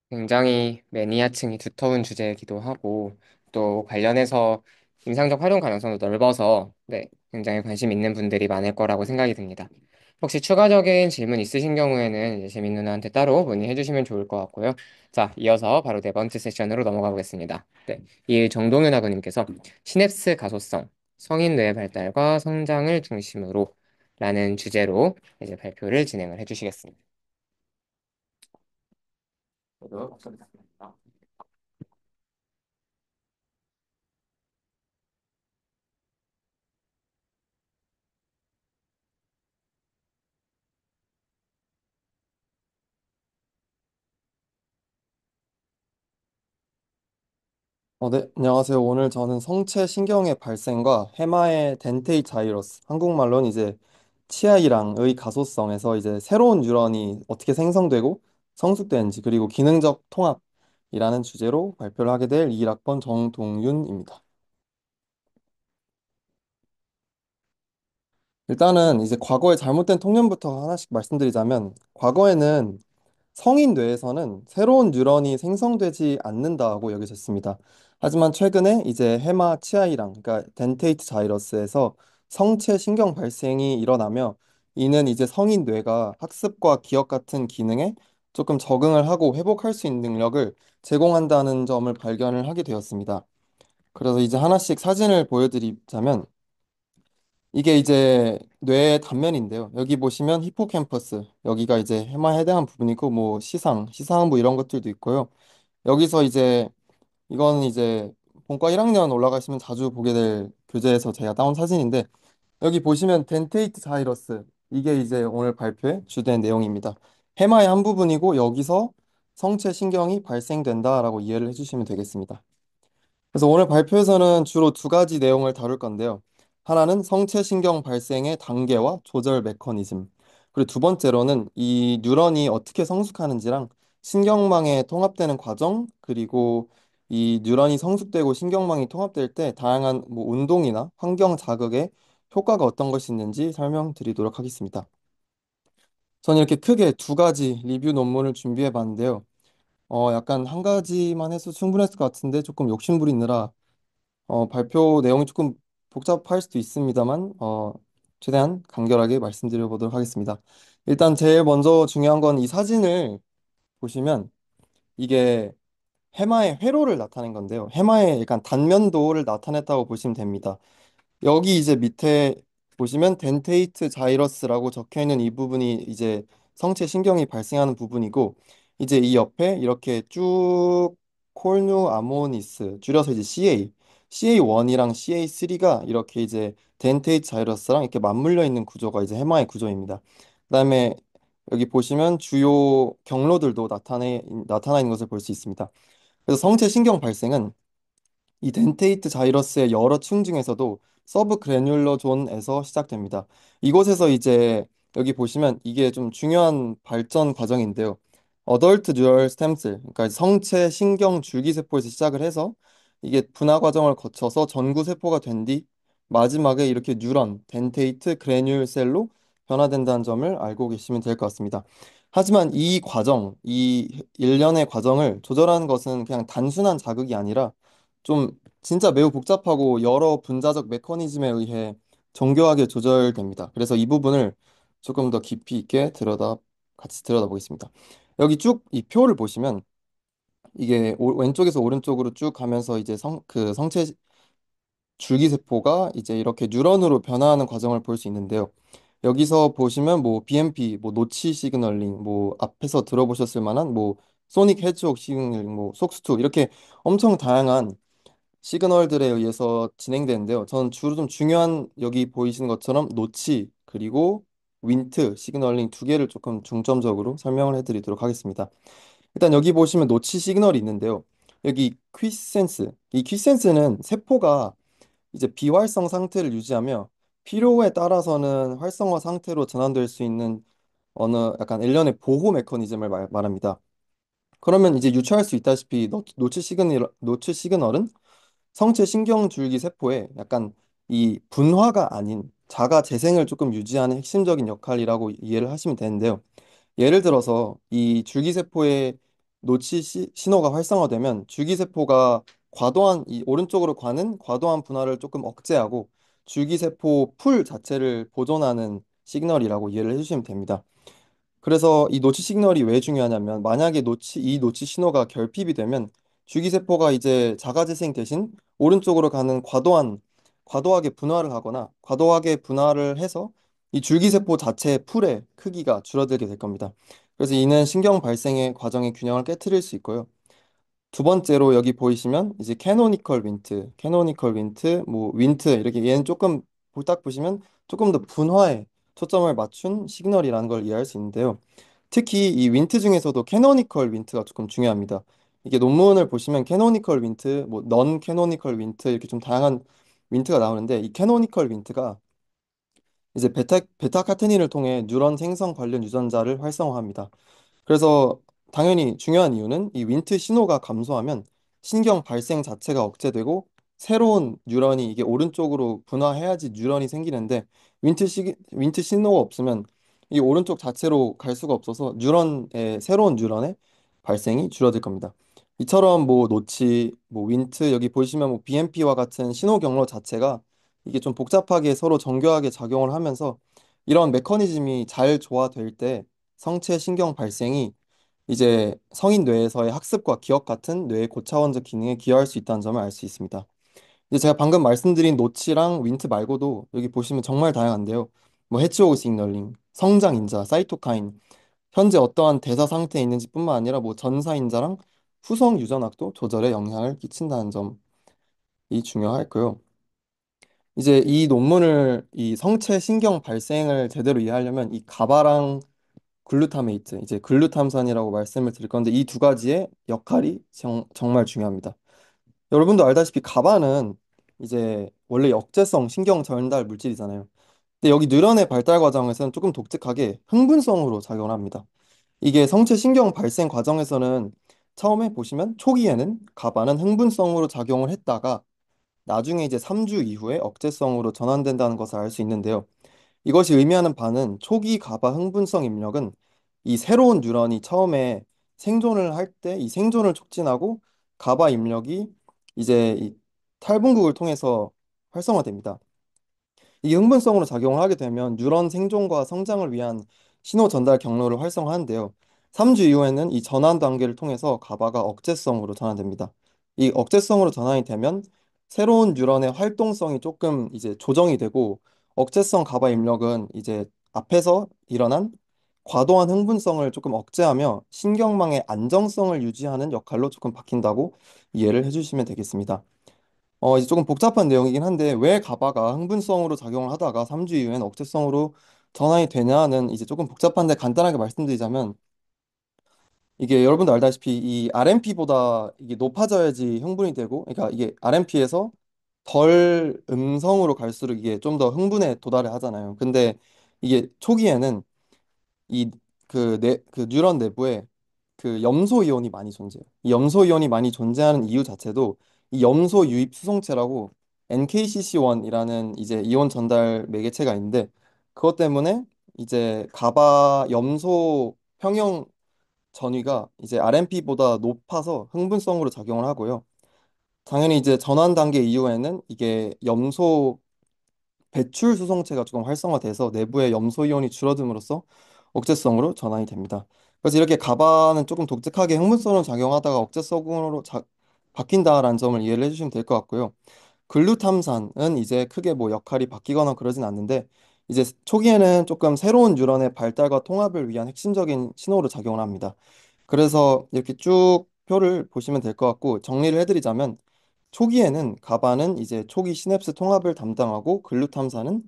굉장히 매니아층이 두터운 주제이기도 하고 또 관련해서 임상적 활용 가능성도 넓어서 네, 굉장히 관심 있는 분들이 많을 거라고 생각이 듭니다. 혹시 추가적인 질문 있으신 경우에는 이제 재민 누나한테 따로 문의해 주시면 좋을 것 같고요. 자, 이어서 바로 네 번째 세션으로 넘어가 보겠습니다. 네, 이 정동윤 학우님께서 시냅스 가소성, 성인 뇌 발달과 성장을 중심으로 라는 주제로 이제 발표를 진행을 해 주시겠습니다. 모두 박수 부탁드립니다. 네, 안녕하세요. 오늘 저는 성체 신경의 발생과 해마의 덴테이 자이러스, 한국말로는 이제 치아이랑의 가소성에서 이제 새로운 뉴런이 어떻게 생성되고 성숙되는지 그리고 기능적 통합이라는 주제로 발표를 하게 될 21학번 정동윤입니다. 일단은 이제 과거의 잘못된 통념부터 하나씩 말씀드리자면 과거에는 성인 뇌에서는 새로운 뉴런이 생성되지 않는다고 여겨졌습니다. 하지만 최근에 이제 해마 치아이랑 그러니까 덴테이트 자이러스에서 성체 신경 발생이 일어나며 이는 이제 성인 뇌가 학습과 기억 같은 기능에 조금 적응을 하고 회복할 수 있는 능력을 제공한다는 점을 발견을 하게 되었습니다. 그래서 이제 하나씩 사진을 보여드리자면 이게 이제 뇌의 단면인데요. 여기 보시면 히포캠퍼스, 여기가 이제 해마에 해당한 부분이고, 뭐 시상부 이런 것들도 있고요. 여기서 이제 이건 이제 본과 1학년 올라가시면 자주 보게 될 교재에서 제가 따온 사진인데 여기 보시면 덴테이트 자이러스 이게 이제 오늘 발표의 주된 내용입니다. 해마의 한 부분이고 여기서 성체 신경이 발생된다라고 이해를 해주시면 되겠습니다. 그래서 오늘 발표에서는 주로 두 가지 내용을 다룰 건데요. 하나는 성체신경 발생의 단계와 조절 메커니즘. 그리고 두 번째로는 이 뉴런이 어떻게 성숙하는지랑 신경망에 통합되는 과정, 그리고 이 뉴런이 성숙되고 신경망이 통합될 때 다양한 뭐 운동이나 환경 자극에 효과가 어떤 것이 있는지 설명드리도록 하겠습니다. 저는 이렇게 크게 두 가지 리뷰 논문을 준비해 봤는데요. 약간 한 가지만 해서 충분했을 것 같은데 조금 욕심부리느라 발표 내용이 조금 복잡할 수도 있습니다만 최대한 간결하게 말씀드려 보도록 하겠습니다. 일단 제일 먼저 중요한 건 이 사진을 보시면 이게 해마의 회로를 나타낸 건데요. 해마의 약간 단면도를 나타냈다고 보시면 됩니다. 여기 이제 밑에 보시면 덴테이트 자이러스라고 적혀 있는 이 부분이 이제 성체 신경이 발생하는 부분이고 이제 이 옆에 이렇게 쭉 콜뉴 아모니스 줄여서 이제 CA1이랑 CA3가 이렇게 이제 덴테이트 자이러스랑 이렇게 맞물려 있는 구조가 이제 해마의 구조입니다. 그다음에 여기 보시면 주요 경로들도 나타나 있는 것을 볼 수 있습니다. 그래서 성체 신경 발생은 이 덴테이트 자이러스의 여러 층 중에서도 서브 그래뉼러 존에서 시작됩니다. 이곳에서 이제 여기 보시면 이게 좀 중요한 발전 과정인데요. 어덜트 뉴럴 스템셀, 그러니까 성체 신경 줄기세포에서 시작을 해서 이게 분화 과정을 거쳐서 전구 세포가 된 뒤 마지막에 이렇게 뉴런, 덴테이트 그래뉼셀로 변화된다는 점을 알고 계시면 될 것 같습니다. 하지만 이 과정, 이 일련의 과정을 조절하는 것은 그냥 단순한 자극이 아니라 좀 진짜 매우 복잡하고 여러 분자적 메커니즘에 의해 정교하게 조절됩니다. 그래서 이 부분을 조금 더 깊이 있게 같이 들여다보겠습니다. 여기 쭉 이 표를 보시면 이게 왼쪽에서 오른쪽으로 쭉 가면서 이제 그 성체 줄기세포가 이제 이렇게 뉴런으로 변화하는 과정을 볼 수 있는데요. 여기서 보시면 뭐 BMP, 뭐 노치 시그널링, 뭐 앞에서 들어보셨을 만한 뭐 소닉 헤즈혹 시그널링, 뭐 속스투 이렇게 엄청 다양한 시그널들에 의해서 진행되는데요. 저는 주로 좀 중요한 여기 보이시는 것처럼 노치 그리고 윈트 시그널링 두 개를 조금 중점적으로 설명을 해드리도록 하겠습니다. 일단 여기 보시면 노치 시그널이 있는데요. 여기 이 퀴센스는 세포가 이제 비활성 상태를 유지하며 필요에 따라서는 활성화 상태로 전환될 수 있는 어느 약간 일련의 보호 메커니즘을 말합니다. 그러면 이제 유추할 수 있다시피 노치 시그널은 성체 신경줄기 세포에 약간 이 분화가 아닌 자가 재생을 조금 유지하는 핵심적인 역할이라고 이해를 하시면 되는데요. 예를 들어서 이 줄기세포의 신호가 활성화되면 줄기세포가 과도한 이 오른쪽으로 가는 과도한 분화를 조금 억제하고 줄기세포 풀 자체를 보존하는 시그널이라고 이해를 해주시면 됩니다. 그래서 이 노치 시그널이 왜 중요하냐면 만약에 이 노치 신호가 결핍이 되면 줄기세포가 이제 자가재생 대신 오른쪽으로 가는 과도하게 분화를 하거나 과도하게 분화를 해서 이 줄기세포 자체의 풀의 크기가 줄어들게 될 겁니다. 그래서 이는 신경 발생의 과정의 균형을 깨트릴 수 있고요. 두 번째로 여기 보이시면 이제 캐노니컬 윈트, 뭐 윈트 이렇게 얘는 조금 딱 보시면 조금 더 분화에 초점을 맞춘 시그널이라는 걸 이해할 수 있는데요. 특히 이 윈트 중에서도 캐노니컬 윈트가 조금 중요합니다. 이게 논문을 보시면 캐노니컬 윈트, 뭐 넌 캐노니컬 윈트 이렇게 좀 다양한 윈트가 나오는데 이 캐노니컬 윈트가 이제 베타카테닌을 통해 뉴런 생성 관련 유전자를 활성화합니다. 그래서 당연히 중요한 이유는 이 윈트 신호가 감소하면 신경 발생 자체가 억제되고 새로운 뉴런이 이게 오른쪽으로 분화해야지 뉴런이 생기는데 윈트 신호가 없으면 이 오른쪽 자체로 갈 수가 없어서 새로운 뉴런의 발생이 줄어들 겁니다. 이처럼 뭐 노치, 뭐 윈트 여기 보시면 뭐 BMP와 같은 신호 경로 자체가 이게 좀 복잡하게 서로 정교하게 작용을 하면서 이런 메커니즘이 잘 조화될 때 성체 신경 발생이 이제 성인 뇌에서의 학습과 기억 같은 뇌의 고차원적 기능에 기여할 수 있다는 점을 알 수 있습니다. 이제 제가 방금 말씀드린 노치랑 윈트 말고도 여기 보시면 정말 다양한데요. 뭐 해치오그 시그널링, 성장 인자, 사이토카인, 현재 어떠한 대사 상태에 있는지 뿐만 아니라 뭐 전사 인자랑 후성 유전학도 조절에 영향을 끼친다는 점이 중요하고요. 이제 이 성체 신경 발생을 제대로 이해하려면 이 가바랑 글루타메이트, 이제 글루탐산이라고 말씀을 드릴 건데 이 두 가지의 역할이 정말 중요합니다. 여러분도 알다시피 가바는 이제 원래 역제성 신경 전달 물질이잖아요. 근데 여기 뉴런의 발달 과정에서는 조금 독특하게 흥분성으로 작용을 합니다. 이게 성체 신경 발생 과정에서는 처음에 보시면 초기에는 가바는 흥분성으로 작용을 했다가 나중에 이제 3주 이후에 억제성으로 전환된다는 것을 알 수 있는데요. 이것이 의미하는 바는 초기 가바 흥분성 입력은 이 새로운 뉴런이 처음에 생존을 할 때 이 생존을 촉진하고 가바 입력이 이제 이 탈분국을 통해서 활성화됩니다. 이 흥분성으로 작용을 하게 되면 뉴런 생존과 성장을 위한 신호 전달 경로를 활성화하는데요. 3주 이후에는 이 전환 단계를 통해서 가바가 억제성으로 전환됩니다. 이 억제성으로 전환이 되면 새로운 뉴런의 활동성이 조금 이제 조정이 되고 억제성 가바 입력은 이제 앞에서 일어난 과도한 흥분성을 조금 억제하며 신경망의 안정성을 유지하는 역할로 조금 바뀐다고 이해를 해주시면 되겠습니다. 이제 조금 복잡한 내용이긴 한데 왜 가바가 흥분성으로 작용을 하다가 3주 이후엔 억제성으로 전환이 되냐는 이제 조금 복잡한데 간단하게 말씀드리자면 이게 여러분도 알다시피 이 RMP보다 이게 높아져야지 흥분이 되고 그러니까 이게 RMP에서 덜 음성으로 갈수록 이게 좀 더 흥분에 도달을 하잖아요. 근데 이게 초기에는 이 그 뉴런 내부에 그 염소 이온이 많이 존재해요. 이 염소 이온이 많이 존재하는 이유 자체도 이 염소 유입 수송체라고 NKCC1이라는 이제 이온 전달 매개체가 있는데 그것 때문에 이제 가바 염소 평형 전위가 이제 RMP보다 높아서 흥분성으로 작용을 하고요. 당연히 이제 전환 단계 이후에는 이게 염소 배출 수송체가 조금 활성화돼서 내부의 염소 이온이 줄어듦으로써 억제성으로 전환이 됩니다. 그래서 이렇게 가바는 조금 독특하게 흥분성으로 작용하다가 억제성으로 바뀐다라는 점을 이해를 해주시면 될 것 같고요. 글루탐산은 이제 크게 뭐 역할이 바뀌거나 그러진 않는데 이제 초기에는 조금 새로운 뉴런의 발달과 통합을 위한 핵심적인 신호로 작용을 합니다. 그래서 이렇게 쭉 표를 보시면 될 것 같고 정리를 해드리자면 초기에는 가바는 이제 초기 시냅스 통합을 담당하고 글루탐산은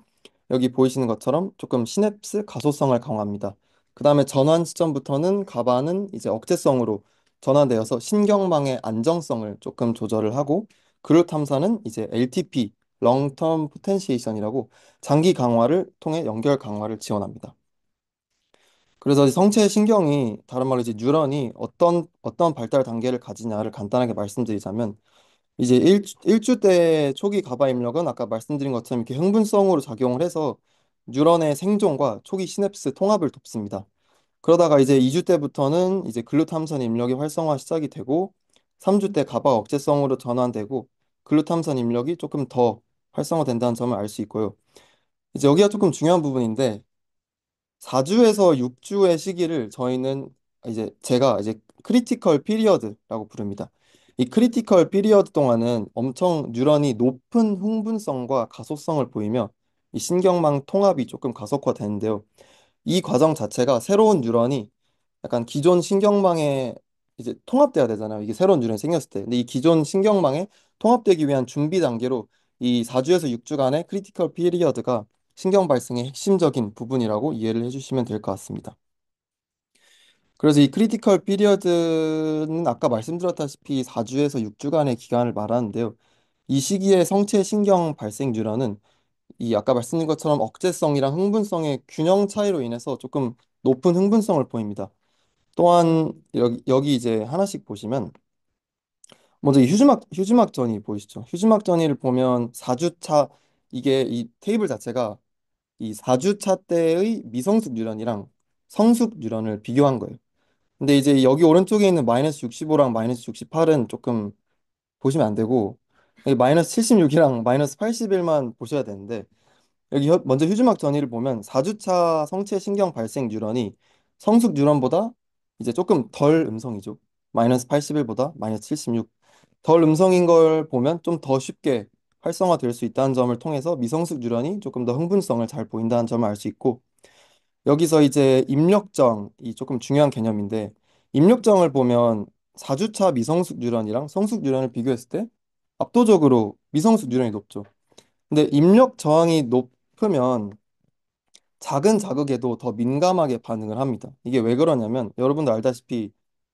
여기 보이시는 것처럼 조금 시냅스 가소성을 강화합니다. 그 다음에 전환 시점부터는 가바는 이제 억제성으로 전환되어서 신경망의 안정성을 조금 조절을 하고 글루탐산은 이제 LTP, Long-Term Potentiation이라고 장기 강화를 통해 연결 강화를 지원합니다. 그래서 성체 신경이 다른 말로 이제 뉴런이 어떤 발달 단계를 가지냐를 간단하게 말씀드리자면 이제 일주 때 초기 가바 입력은 아까 말씀드린 것처럼 이렇게 흥분성으로 작용을 해서 뉴런의 생존과 초기 시냅스 통합을 돕습니다. 그러다가 이제 2주 때부터는 이제 글루탐산 입력이 활성화 시작이 되고 3주 때 가바 억제성으로 전환되고 글루탐산 입력이 조금 더 활성화된다는 점을 알 수 있고요. 이제 여기가 조금 중요한 부분인데 4주에서 6주의 시기를 저희는 이제 제가 이제 크리티컬 피리어드라고 부릅니다. 이 크리티컬 피리어드 동안은 엄청 뉴런이 높은 흥분성과 가소성을 보이며 이 신경망 통합이 조금 가속화되는데요. 이 과정 자체가 새로운 뉴런이 약간 기존 신경망에 이제 통합돼야 되잖아요. 이게 새로운 뉴런이 생겼을 때. 근데 이 기존 신경망에 통합되기 위한 준비 단계로 이 4주에서 6주간의 크리티컬 피리어드가 신경 발생의 핵심적인 부분이라고 이해를 해주시면 될 것 같습니다. 그래서 이 크리티컬 피리어드는 아까 말씀드렸다시피 4주에서 6주간의 기간을 말하는데요. 이 시기에 성체 신경 발생 뉴런은 이 아까 말씀드린 것처럼 억제성이랑 흥분성의 균형 차이로 인해서 조금 높은 흥분성을 보입니다. 또한 여기 이제 하나씩 보시면 먼저 이 휴지막 전이 보이시죠? 휴지막 전이를 보면 4주차 이게 이 테이블 자체가 이 4주차 때의 미성숙 뉴런이랑 성숙 뉴런을 비교한 거예요. 근데 이제 여기 오른쪽에 있는 마이너스 65랑 마이너스 68은 조금 보시면 안 되고 여기 마이너스 76이랑 마이너스 81만 보셔야 되는데 여기 먼저 휴지막 전이를 보면 4주차 성체 신경 발생 뉴런이 성숙 뉴런보다 이제 조금 덜 음성이죠. 마이너스 81보다 마이너스 76. 덜 음성인 걸 보면 좀 더 쉽게 활성화될 수 있다는 점을 통해서 미성숙 뉴런이 조금 더 흥분성을 잘 보인다는 점을 알 수 있고 여기서 이제 입력정이 조금 중요한 개념인데 입력정을 보면 4주차 미성숙 뉴런이랑 성숙 뉴런을 비교했을 때 압도적으로 미성숙 뉴런이 높죠. 근데 입력 저항이 높으면 작은 자극에도 더 민감하게 반응을 합니다. 이게 왜 그러냐면 여러분도 알다시피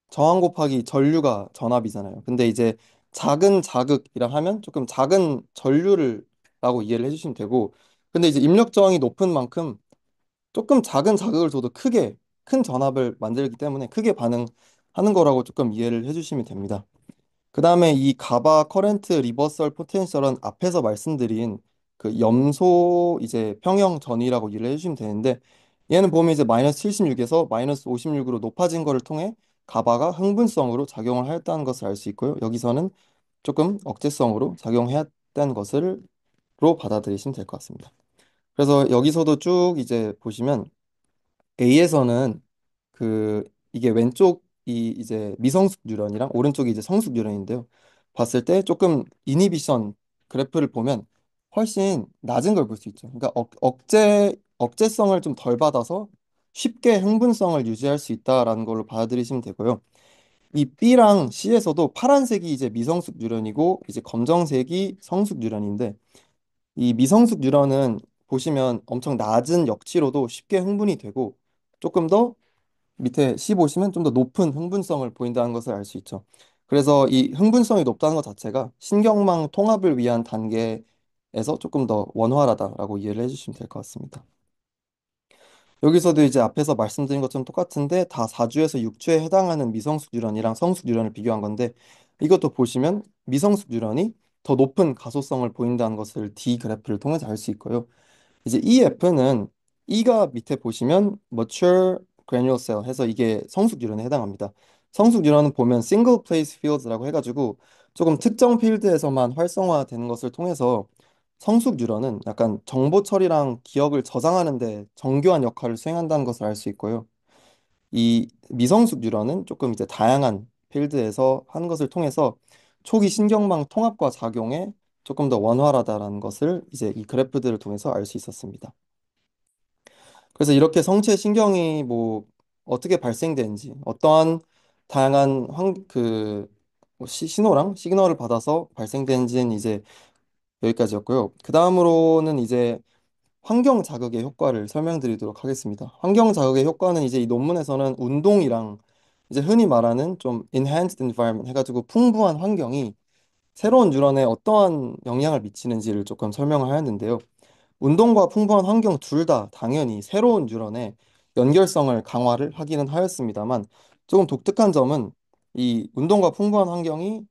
저항 곱하기 전류가 전압이잖아요. 근데 이제 작은 자극이라 하면 조금 작은 전류를 라고 이해를 해주시면 되고 근데 이제 입력 저항이 높은 만큼 조금 작은 자극을 줘도 크게 큰 전압을 만들기 때문에 크게 반응하는 거라고 조금 이해를 해주시면 됩니다. 그 다음에 이 가바 커렌트 리버설 포텐셜은 앞에서 말씀드린 그 염소 이제 평형 전이라고 이해를 해주시면 되는데 얘는 보면 이제 마이너스 76에서 마이너스 56으로 높아진 거를 통해 가바가 흥분성으로 작용을 했다는 것을 알 수 있고요. 여기서는 조금 억제성으로 작용했다는 것을 로 받아들이시면 될 것 같습니다. 그래서 여기서도 쭉 이제 보시면 A에서는 그 이게 왼쪽이 이제 미성숙 뉴런이랑 오른쪽이 이제 성숙 뉴런인데요. 봤을 때 조금 이니비션 그래프를 보면 훨씬 낮은 걸 볼 수 있죠. 그러니까 억제성을 좀 덜 받아서 쉽게 흥분성을 유지할 수 있다라는 걸로 받아들이시면 되고요. 이 B랑 C에서도 파란색이 이제 미성숙 뉴런이고 이제 검정색이 성숙 뉴런인데 이 미성숙 뉴런은 보시면 엄청 낮은 역치로도 쉽게 흥분이 되고 조금 더 밑에 C 보시면 좀 더 높은 흥분성을 보인다는 것을 알 수 있죠. 그래서 이 흥분성이 높다는 것 자체가 신경망 통합을 위한 단계에서 조금 더 원활하다라고 이해를 해주시면 될 것 같습니다. 여기서도 이제 앞에서 말씀드린 것처럼 똑같은데 다 4주에서 6주에 해당하는 미성숙 뉴런이랑 성숙 뉴런을 비교한 건데 이것도 보시면 미성숙 뉴런이 더 높은 가소성을 보인다는 것을 D 그래프를 통해서 알 수 있고요. 이제 EF는 E가 밑에 보시면 mature granule cell 해서 이게 성숙 뉴런에 해당합니다. 성숙 뉴런은 보면 single place fields라고 해가지고 조금 특정 필드에서만 활성화되는 것을 통해서 성숙 뉴런은 약간 정보 처리랑 기억을 저장하는 데 정교한 역할을 수행한다는 것을 알 수 있고요. 이 미성숙 뉴런은 조금 이제 다양한 필드에서 하는 것을 통해서 초기 신경망 통합과 작용에 조금 더 원활하다라는 것을 이제 이 그래프들을 통해서 알 수 있었습니다. 그래서 이렇게 성체 신경이 뭐 어떻게 발생되는지 어떠한 다양한 신호랑 시그널을 받아서 발생되는지는 이제 여기까지였고요. 그 다음으로는 이제 환경 자극의 효과를 설명드리도록 하겠습니다. 환경 자극의 효과는 이제 이 논문에서는 운동이랑 이제 흔히 말하는 좀 enhanced environment 해가지고 풍부한 환경이 새로운 뉴런에 어떠한 영향을 미치는지를 조금 설명을 하였는데요. 운동과 풍부한 환경 둘 다 당연히 새로운 뉴런의 연결성을 강화를 하기는 하였습니다만 조금 독특한 점은 이 운동과 풍부한 환경이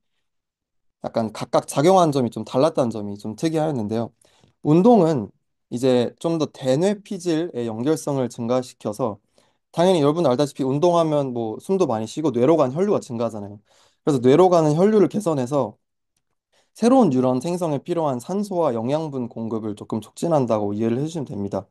약간 각각 작용하는 점이 좀 달랐다는 점이 좀 특이하였는데요. 운동은 이제 좀 더 대뇌 피질의 연결성을 증가시켜서 당연히 여러분 알다시피 운동하면 뭐 숨도 많이 쉬고 뇌로 가는 혈류가 증가하잖아요. 그래서 뇌로 가는 혈류를 개선해서 새로운 뉴런 생성에 필요한 산소와 영양분 공급을 조금 촉진한다고 이해를 해주시면 됩니다.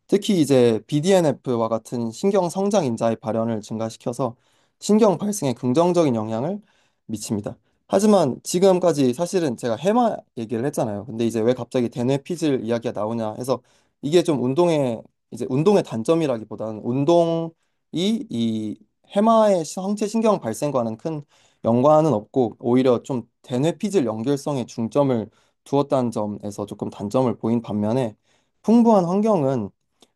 특히 이제 BDNF와 같은 신경 성장 인자의 발현을 증가시켜서 신경 발생에 긍정적인 영향을 미칩니다. 하지만 지금까지 사실은 제가 해마 얘기를 했잖아요. 근데 이제 왜 갑자기 대뇌 피질 이야기가 나오냐 해서 이게 좀 운동의 단점이라기보다는 운동이 이 해마의 성체 신경 발생과는 큰 연관은 없고 오히려 좀 대뇌 피질 연결성에 중점을 두었다는 점에서 조금 단점을 보인 반면에 풍부한 환경은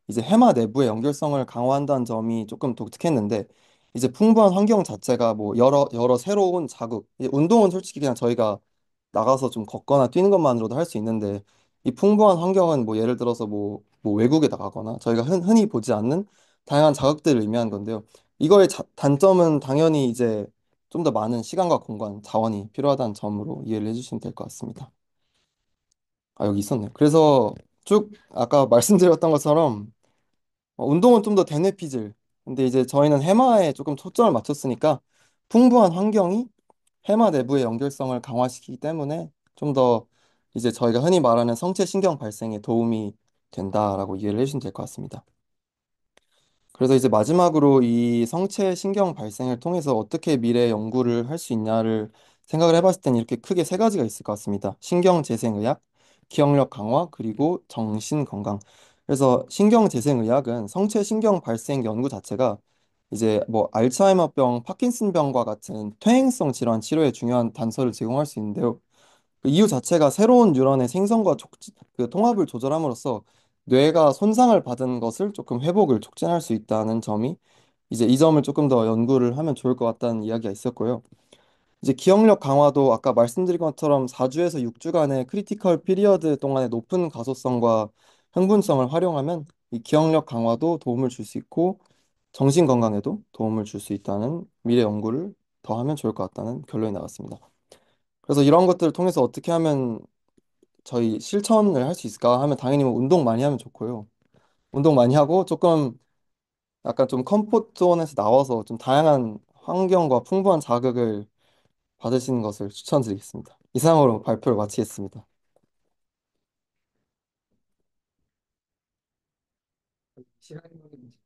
이제 해마 내부의 연결성을 강화한다는 점이 조금 독특했는데 이제 풍부한 환경 자체가 뭐 여러 새로운 자극 이제 운동은 솔직히 그냥 저희가 나가서 좀 걷거나 뛰는 것만으로도 할 수 있는데 이 풍부한 환경은 뭐 예를 들어서 뭐 외국에 나가거나 저희가 흔히 보지 않는 다양한 자극들을 의미하는 건데요. 이거의 단점은 당연히 이제 좀 더 많은 시간과 공간, 자원이 필요하다는 점으로 이해를 해주시면 될 것 같습니다. 아, 여기 있었네요. 그래서 쭉 아까 말씀드렸던 것처럼 운동은 좀 더 대뇌 피질. 근데 이제 저희는 해마에 조금 초점을 맞췄으니까 풍부한 환경이 해마 내부의 연결성을 강화시키기 때문에 좀 더 이제 저희가 흔히 말하는 성체 신경 발생에 도움이 된다라고 이해를 해주시면 될 것 같습니다. 그래서 이제 마지막으로 이 성체 신경 발생을 통해서 어떻게 미래 연구를 할 수 있냐를 생각을 해봤을 때는 이렇게 크게 세 가지가 있을 것 같습니다. 신경재생의학, 기억력 강화, 그리고 정신건강. 그래서 신경재생의학은 성체 신경 발생 연구 자체가 이제 뭐 알츠하이머병, 파킨슨병과 같은 퇴행성 질환 치료에 중요한 단서를 제공할 수 있는데요. 그 이유 자체가 새로운 뉴런의 생성과 그 통합을 조절함으로써 뇌가 손상을 받은 것을 조금 회복을 촉진할 수 있다는 점이 이제 이 점을 조금 더 연구를 하면 좋을 것 같다는 이야기가 있었고요. 이제 기억력 강화도 아까 말씀드린 것처럼 4주에서 6주간의 크리티컬 피리어드 동안의 높은 가소성과 흥분성을 활용하면 이 기억력 강화도 도움을 줄 수 있고 정신 건강에도 도움을 줄 수 있다는 미래 연구를 더 하면 좋을 것 같다는 결론이 나왔습니다. 그래서 이런 것들을 통해서 어떻게 하면 저희 실천을 할 수 있을까 하면 당연히 뭐 운동 많이 하면 좋고요. 운동 많이 하고 조금 약간 좀 컴포트 존에서 나와서 좀 다양한 환경과 풍부한 자극을 받으시는 것을 추천드리겠습니다. 이상으로 발표를 마치겠습니다. 시간이 걸리는지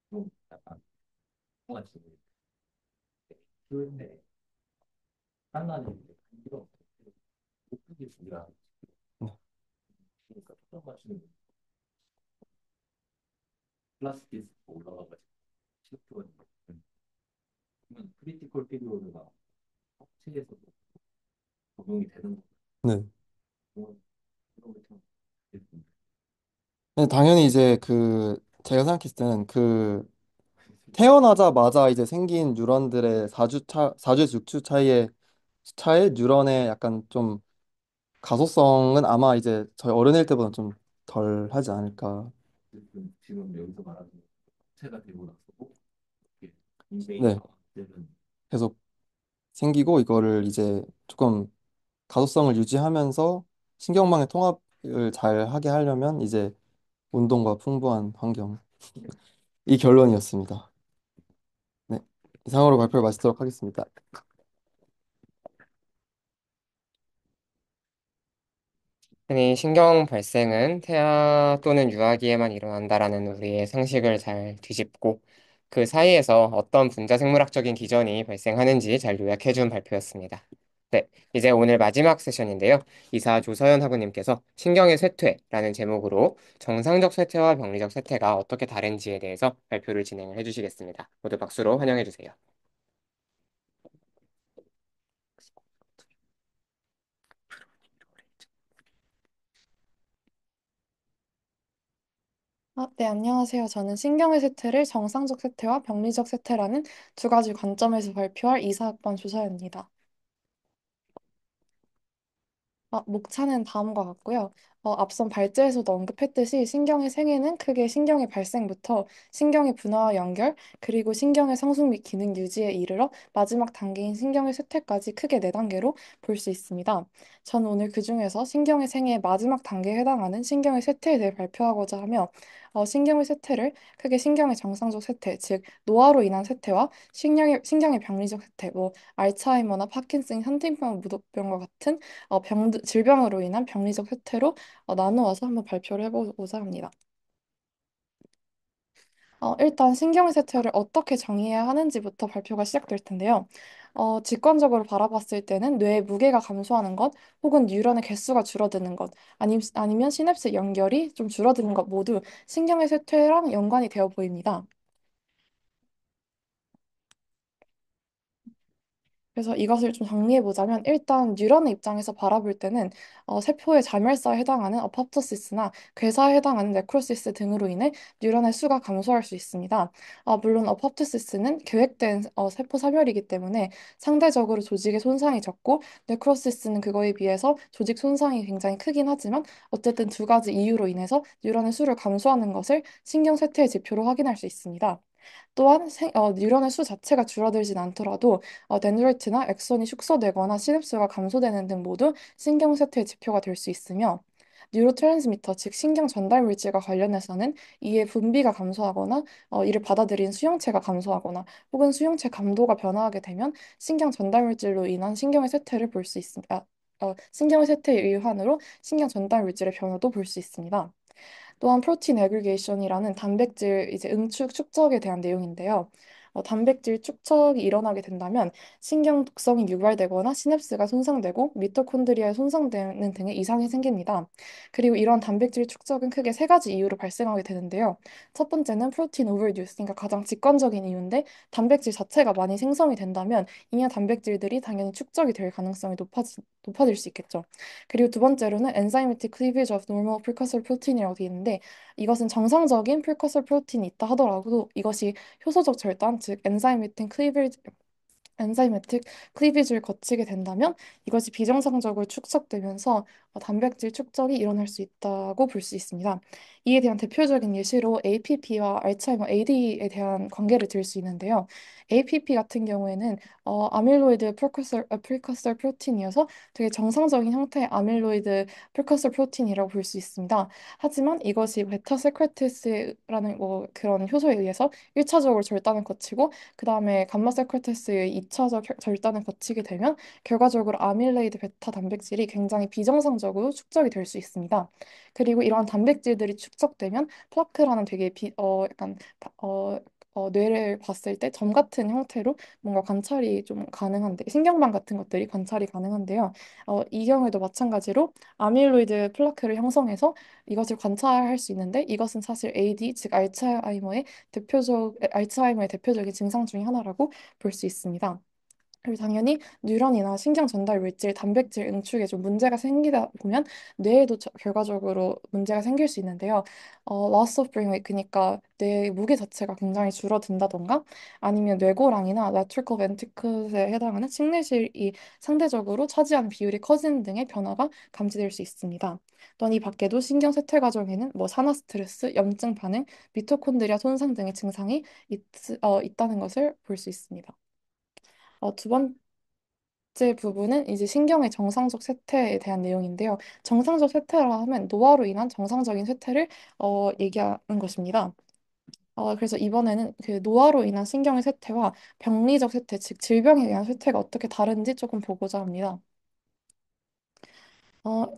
좀 약간 같이 그런데 한나는 이런 목표기 중이라 네. 그러니까 초점 맞추는 플라스틱 올라가가지고 실수가 그러면 크리티컬 피리오드가 체에서도 적용이 되는 네. 거고 그런 것처럼 됐습니다. 네, 당연히 이제 제가 생각했을 때는 태어나자마자 이제 생긴 뉴런들의 4주에서 6주 차의 뉴런의 약간 좀 가소성은 아마 이제 저희 어른일 때보다 좀 덜 하지 않을까. 지금 여기서 말하는 체가 되고 나서도 이게 인생이 네. 되는 계속 생기고 이거를 이제 조금 가소성을 유지하면서 신경망의 통합을 잘 하게 하려면 이제 운동과 풍부한 환경. 이 결론이었습니다. 네. 이상으로 발표를 마치도록 하겠습니다. 흔히 신경 발생은 태아 또는 유아기에만 일어난다라는 우리의 상식을 잘 뒤집고 그 사이에서 어떤 분자 생물학적인 기전이 발생하는지 잘 요약해준 발표였습니다. 네, 이제 오늘 마지막 세션인데요. 이사 조서연 학우님께서 신경의 쇠퇴라는 제목으로 정상적 쇠퇴와 병리적 쇠퇴가 어떻게 다른지에 대해서 발표를 진행을 해주시겠습니다. 모두 박수로 환영해주세요. 네, 안녕하세요. 저는 신경의 쇠퇴를 정상적 쇠퇴와 병리적 쇠퇴라는 두 가지 관점에서 발표할 이사학번 조사입니다. 목차는 다음과 같고요. 앞선 발제에서도 언급했듯이 신경의 생애는 크게 신경의 발생부터 신경의 분화와 연결, 그리고 신경의 성숙 및 기능 유지에 이르러 마지막 단계인 신경의 쇠퇴까지 크게 네 단계로 볼 수 있습니다. 저는 오늘 그중에서 신경의 생애의 마지막 단계에 해당하는 신경의 쇠퇴에 대해 발표하고자 하며 신경의 쇠퇴를 크게 신경의 정상적 쇠퇴, 즉 노화로 인한 쇠퇴와 신경의 병리적 쇠퇴, 뭐 알츠하이머나 파킨슨, 헌팅턴 무도병과 같은 질병으로 인한 병리적 쇠퇴로 나누어서 한번 발표를 해보고자 합니다. 일단 신경의 쇠퇴를 어떻게 정의해야 하는지부터 발표가 시작될 텐데요. 직관적으로 바라봤을 때는 뇌의 무게가 감소하는 것, 혹은 뉴런의 개수가 줄어드는 것, 아니면 시냅스 연결이 좀 줄어드는 것 모두 신경의 쇠퇴랑 연관이 되어 보입니다. 그래서 이것을 좀 정리해 보자면 일단 뉴런의 입장에서 바라볼 때는 세포의 자멸사에 해당하는 어포프토시스나 괴사에 해당하는 네크로시스 등으로 인해 뉴런의 수가 감소할 수 있습니다. 물론 어포프토시스는 계획된 세포 사멸이기 때문에 상대적으로 조직의 손상이 적고 네크로시스는 그거에 비해서 조직 손상이 굉장히 크긴 하지만 어쨌든 두 가지 이유로 인해서 뉴런의 수를 감소하는 것을 신경쇠퇴의 지표로 확인할 수 있습니다. 또한 뉴런의 수 자체가 줄어들진 않더라도 덴드라이트나 엑선이 축소되거나 시냅스가 감소되는 등 모두 신경쇠퇴의 지표가 될 수 있으며 뉴로트랜스미터, 즉 신경 전달 물질과 관련해서는 이의 분비가 감소하거나 이를 받아들인 수용체가 감소하거나 혹은 수용체 감도가 변화하게 되면 신경 전달 물질로 인한 신경의 쇠퇴를 볼 수 있습니다. 신경의 쇠퇴의 일환으로 신경 전달 물질의 변화도 볼 수 있습니다. 또한 프로틴 애그리게이션이라는 단백질 이제 응축 축적에 대한 내용인데요. 단백질 축적이 일어나게 된다면 신경 독성이 유발되거나 시냅스가 손상되고 미토콘드리아에 손상되는 등의 이상이 생깁니다. 그리고 이런 단백질 축적은 크게 세 가지 이유로 발생하게 되는데요. 첫 번째는 프로틴 오버듀스, 그러니까 가장 직관적인 이유인데 단백질 자체가 많이 생성이 된다면 잉여 단백질들이 당연히 축적이 될 가능성이 높아질 수 있겠죠. 그리고 두 번째로는 enzymatic cleavage of normal precursor protein이라고 되어 있는데 이것은 정상적인 precursor 프로틴이 있다 하더라도 이것이 효소적 절단, 즉 enzymatic cleavage 엔자이매틱 클리비지를 거치게 된다면 이것이 비정상적으로 축적되면서 단백질 축적이 일어날 수 있다고 볼 수 있습니다. 이에 대한 대표적인 예시로 APP와 알츠하이머 AD에 대한 관계를 들 수 있는데요. APP 같은 경우에는 아밀로이드 프리커서 프로틴이어서 되게 정상적인 형태의 아밀로이드 프리커서 프로틴이라고 볼 수 있습니다. 하지만 이것이 베타 세크레티스라는 그런 효소에 의해서 1차적으로 절단을 거치고 그 다음에 감마 세크레테스의 2차적 절단을 거치게 되면 결과적으로 아밀레이드 베타 단백질이 굉장히 비정상적으로 축적이 될 수 있습니다. 그리고 이러한 단백질들이 축적되면 플라크라는 되게 약간 뇌를 봤을 때 점 같은 형태로 뭔가 관찰이 좀 가능한데 신경망 같은 것들이 관찰이 가능한데요. 이 경우에도 마찬가지로 아밀로이드 플라크를 형성해서 이것을 관찰할 수 있는데 이것은 사실 AD 즉 알츠하이머의 대표적인 증상 중에 하나라고 볼 수 있습니다. 그리고 당연히 뉴런이나 신경 전달 물질, 단백질 응축에 좀 문제가 생기다 보면 뇌에도 결과적으로 문제가 생길 수 있는데요. loss of brain weight, 그러니까 뇌의 무게 자체가 굉장히 줄어든다던가 아니면 뇌고랑이나 lateral ventricle에 해당하는 심내실이 상대적으로 차지하는 비율이 커지는 등의 변화가 감지될 수 있습니다. 또한 이 밖에도 신경 쇠퇴 과정에는 뭐 산화 스트레스, 염증 반응, 미토콘드리아 손상 등의 증상이 있다는 것을 볼 수 있습니다. 두 번째 부분은 이제 신경의 정상적 쇠퇴에 대한 내용인데요. 정상적 쇠퇴라 하면 노화로 인한 정상적인 쇠퇴를 얘기하는 것입니다. 그래서 이번에는 그 노화로 인한 신경의 쇠퇴와 병리적 쇠퇴, 즉 질병에 의한 쇠퇴가 어떻게 다른지 조금 보고자 합니다.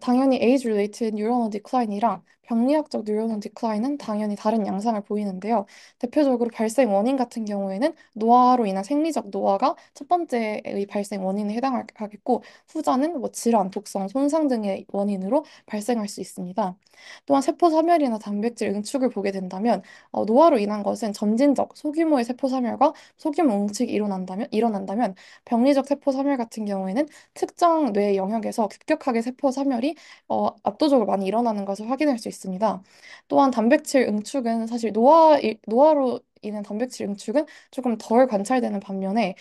당연히 age-related neuronal decline이랑 병리학적 neuronal decline은 당연히 다른 양상을 보이는데요. 대표적으로 발생 원인 같은 경우에는 노화로 인한 생리적 노화가 첫 번째의 발생 원인에 해당하겠고 후자는 뭐 질환, 독성, 손상 등의 원인으로 발생할 수 있습니다. 또한 세포 사멸이나 단백질 응축을 보게 된다면 노화로 인한 것은 점진적 소규모의 세포 사멸과 소규모 응축이 일어난다면 병리적 세포 사멸 같은 경우에는 특정 뇌 영역에서 급격하게 세포 사멸이 압도적으로 많이 일어나는 것을 확인할 수 있습니다. 또한 단백질 응축은 사실 노화로 인한 단백질 응축은 조금 덜 관찰되는 반면에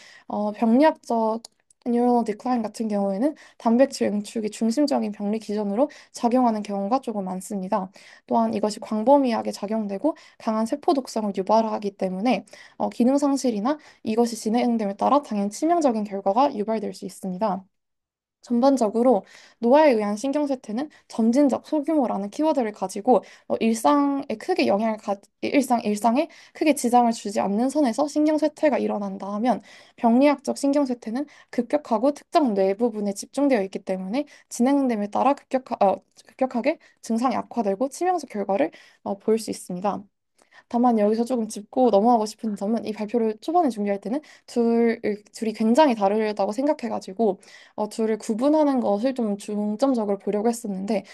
병리학적 뉴런al 디클라인 같은 경우에는 단백질 응축이 중심적인 병리 기전으로 작용하는 경우가 조금 많습니다. 또한 이것이 광범위하게 작용되고 강한 세포 독성을 유발하기 때문에 기능 상실이나 이것이 진행됨에 따라 당연 치명적인 결과가 유발될 수 있습니다. 전반적으로 노화에 의한 신경쇠퇴는 점진적 소규모라는 키워드를 가지고 일상에 크게 지장을 주지 않는 선에서 신경쇠퇴가 일어난다 하면 병리학적 신경쇠퇴는 급격하고 특정 뇌 부분에 집중되어 있기 때문에 진행됨에 따라 급격하게 증상이 악화되고 치명적 결과를 보일 수 있습니다. 다만 여기서 조금 짚고 넘어가고 싶은 점은 이 발표를 초반에 준비할 때는 둘이 굉장히 다르다고 생각해가지고 둘을 구분하는 것을 좀 중점적으로 보려고 했었는데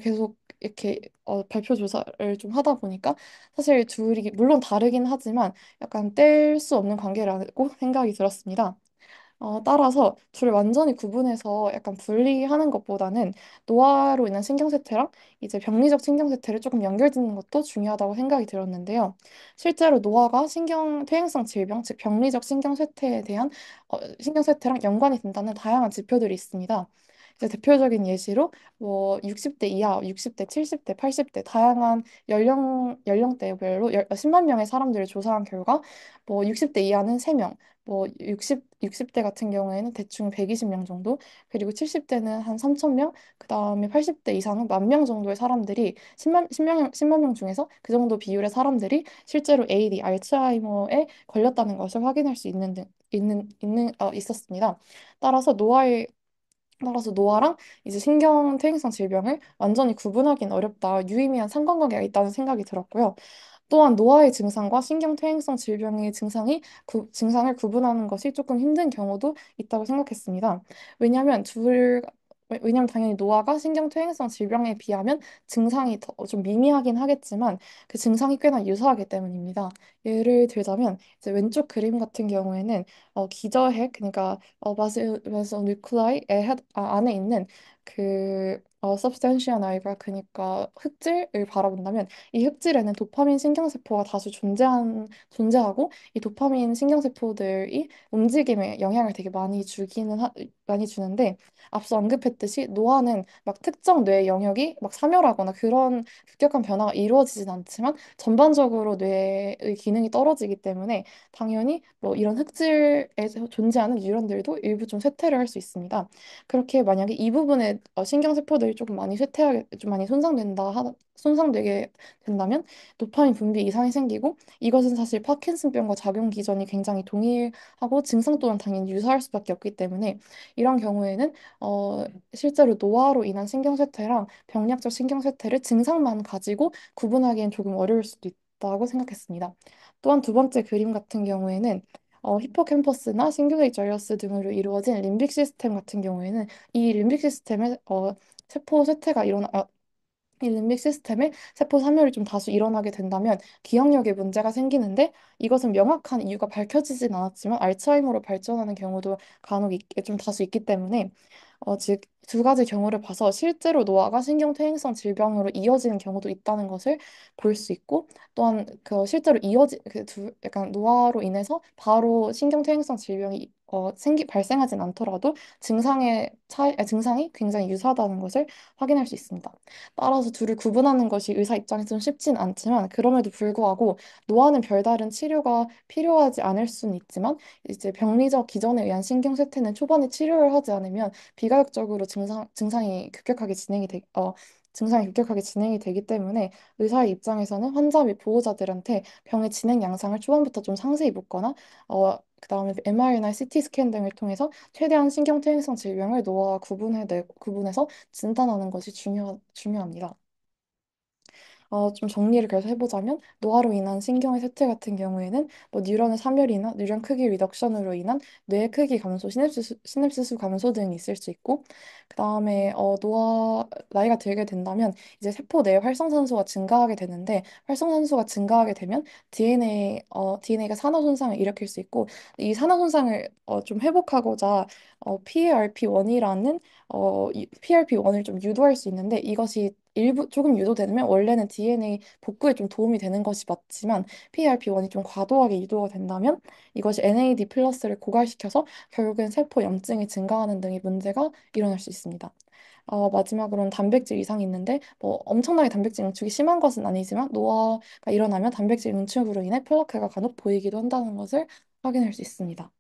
계속 이렇게 발표 조사를 좀 하다 보니까 사실 둘이 물론 다르긴 하지만 약간 뗄 수 없는 관계라고 생각이 들었습니다. 따라서 둘을 완전히 구분해서 약간 분리하는 것보다는 노화로 인한 신경쇠퇴랑 이제 병리적 신경쇠퇴를 조금 연결짓는 것도 중요하다고 생각이 들었는데요. 실제로 노화가 신경 퇴행성 질병, 즉 병리적 신경쇠퇴에 대한 신경쇠퇴랑 연관이 된다는 다양한 지표들이 있습니다. 이제 대표적인 예시로 뭐 60대 이하, 60대, 70대, 80대 다양한 연령대별로 10만 명의 사람들을 조사한 결과 뭐 60대 이하는 3명, 뭐 60대 같은 경우에는 대충 120명 정도, 그리고 70대는 한 3천 명, 그다음에 80대 이상은 1만 명 정도의 사람들이 10만 명 중에서 그 정도 비율의 사람들이 실제로 AD, 알츠하이머에 걸렸다는 것을 확인할 수 있었습니다. 따라서 노화랑 이제 신경퇴행성 질병을 완전히 구분하기는 어렵다. 유의미한 상관관계가 있다는 생각이 들었고요. 또한 노화의 증상과 신경퇴행성 질병의 증상을 구분하는 것이 조금 힘든 경우도 있다고 생각했습니다. 왜냐하면 왜냐하면 당연히 노화가 신경퇴행성 질병에 비하면 증상이 더 좀 미미하긴 하겠지만 그 증상이 꽤나 유사하기 때문입니다. 예를 들자면 이제 왼쪽 그림 같은 경우에는 기저핵 그러니까 바소뉴클라이 안에 있는 그 substantial 아이가 그러니까 흑질을 바라본다면 이 흑질에는 도파민 신경세포가 다수 존재하고 이 도파민 신경세포들이 움직임에 영향을 되게 많이 주는데 앞서 언급했듯이 노화는 막 특정 뇌 영역이 막 사멸하거나 그런 급격한 변화가 이루어지진 않지만 전반적으로 뇌의 기능이 떨어지기 때문에 당연히 뭐 이런 흑질에서 존재하는 뉴런들도 일부 좀 쇠퇴를 할 수 있습니다. 그렇게 만약에 이 부분에 신경세포들이 조금 많이 좀 많이 손상되게 된다면 도파민 분비 이상이 생기고 이것은 사실 파킨슨병과 작용 기전이 굉장히 동일하고 증상 또한 당연히 유사할 수밖에 없기 때문에 이런 경우에는 어, 실제로 노화로 인한 신경쇠퇴랑 병리학적 신경쇠퇴를 증상만 가지고 구분하기엔 조금 어려울 수도 있다고 생각했습니다. 또한 두 번째 그림 같은 경우에는 히포캠퍼스나 싱귤레이 전러스 등으로 이루어진 림빅 시스템 같은 경우에는 이 림빅 시스템에 세포 쇠퇴가 이 림빅 시스템에 세포 사멸이 좀 다수 일어나게 된다면 기억력에 문제가 생기는데 이것은 명확한 이유가 밝혀지진 않았지만 알츠하이머로 발전하는 경우도 좀 다수 있기 때문에 즉 두 가지 경우를 봐서 실제로 노화가 신경퇴행성 질병으로 이어지는 경우도 있다는 것을 볼 수 있고 또한 그 실제로 약간 노화로 인해서 바로 신경퇴행성 질병이 발생하진 않더라도 증상이 굉장히 유사하다는 것을 확인할 수 있습니다. 따라서 둘을 구분하는 것이 의사 입장에서는 쉽진 않지만 그럼에도 불구하고 노화는 별다른 치료가 필요하지 않을 수는 있지만 이제 병리적 기전에 의한 신경쇠퇴는 초반에 치료를 하지 않으면 비가역적으로 증상이 급격하게 진행이 되기 때문에 의사의 입장에서는 환자 및 보호자들한테 병의 진행 양상을 초반부터 좀 상세히 묻거나 그다음에 MR이나 CT 스캔 등을 통해서 최대한 신경퇴행성 질병을 노화와 구분해서 진단하는 것이 중요합니다. 좀 정리를 그래서 해보자면 노화로 인한 신경의 쇠퇴 같은 경우에는 뭐 뉴런의 사멸이나 뉴런 크기 리덕션으로 인한 뇌 크기 감소, 시냅스수 감소 등이 있을 수 있고 그다음에 나이가 들게 된다면 이제 세포 내 활성산소가 증가하게 되는데 활성산소가 증가하게 되면 DNA가 산화 손상을 일으킬 수 있고 이 산화 손상을 좀 회복하고자 PRP1을 좀 유도할 수 있는데 이것이 일부 조금 유도되면 원래는 DNA 복구에 좀 도움이 되는 것이 맞지만 PRP1이 좀 과도하게 유도가 된다면 이것이 NAD 플러스를 고갈시켜서 결국엔 세포 염증이 증가하는 등의 문제가 일어날 수 있습니다. 마지막으로는 단백질 이상이 있는데 뭐 엄청나게 단백질 응축이 심한 것은 아니지만 노화가 일어나면 단백질 응축으로 인해 플라크가 간혹 보이기도 한다는 것을 확인할 수 있습니다.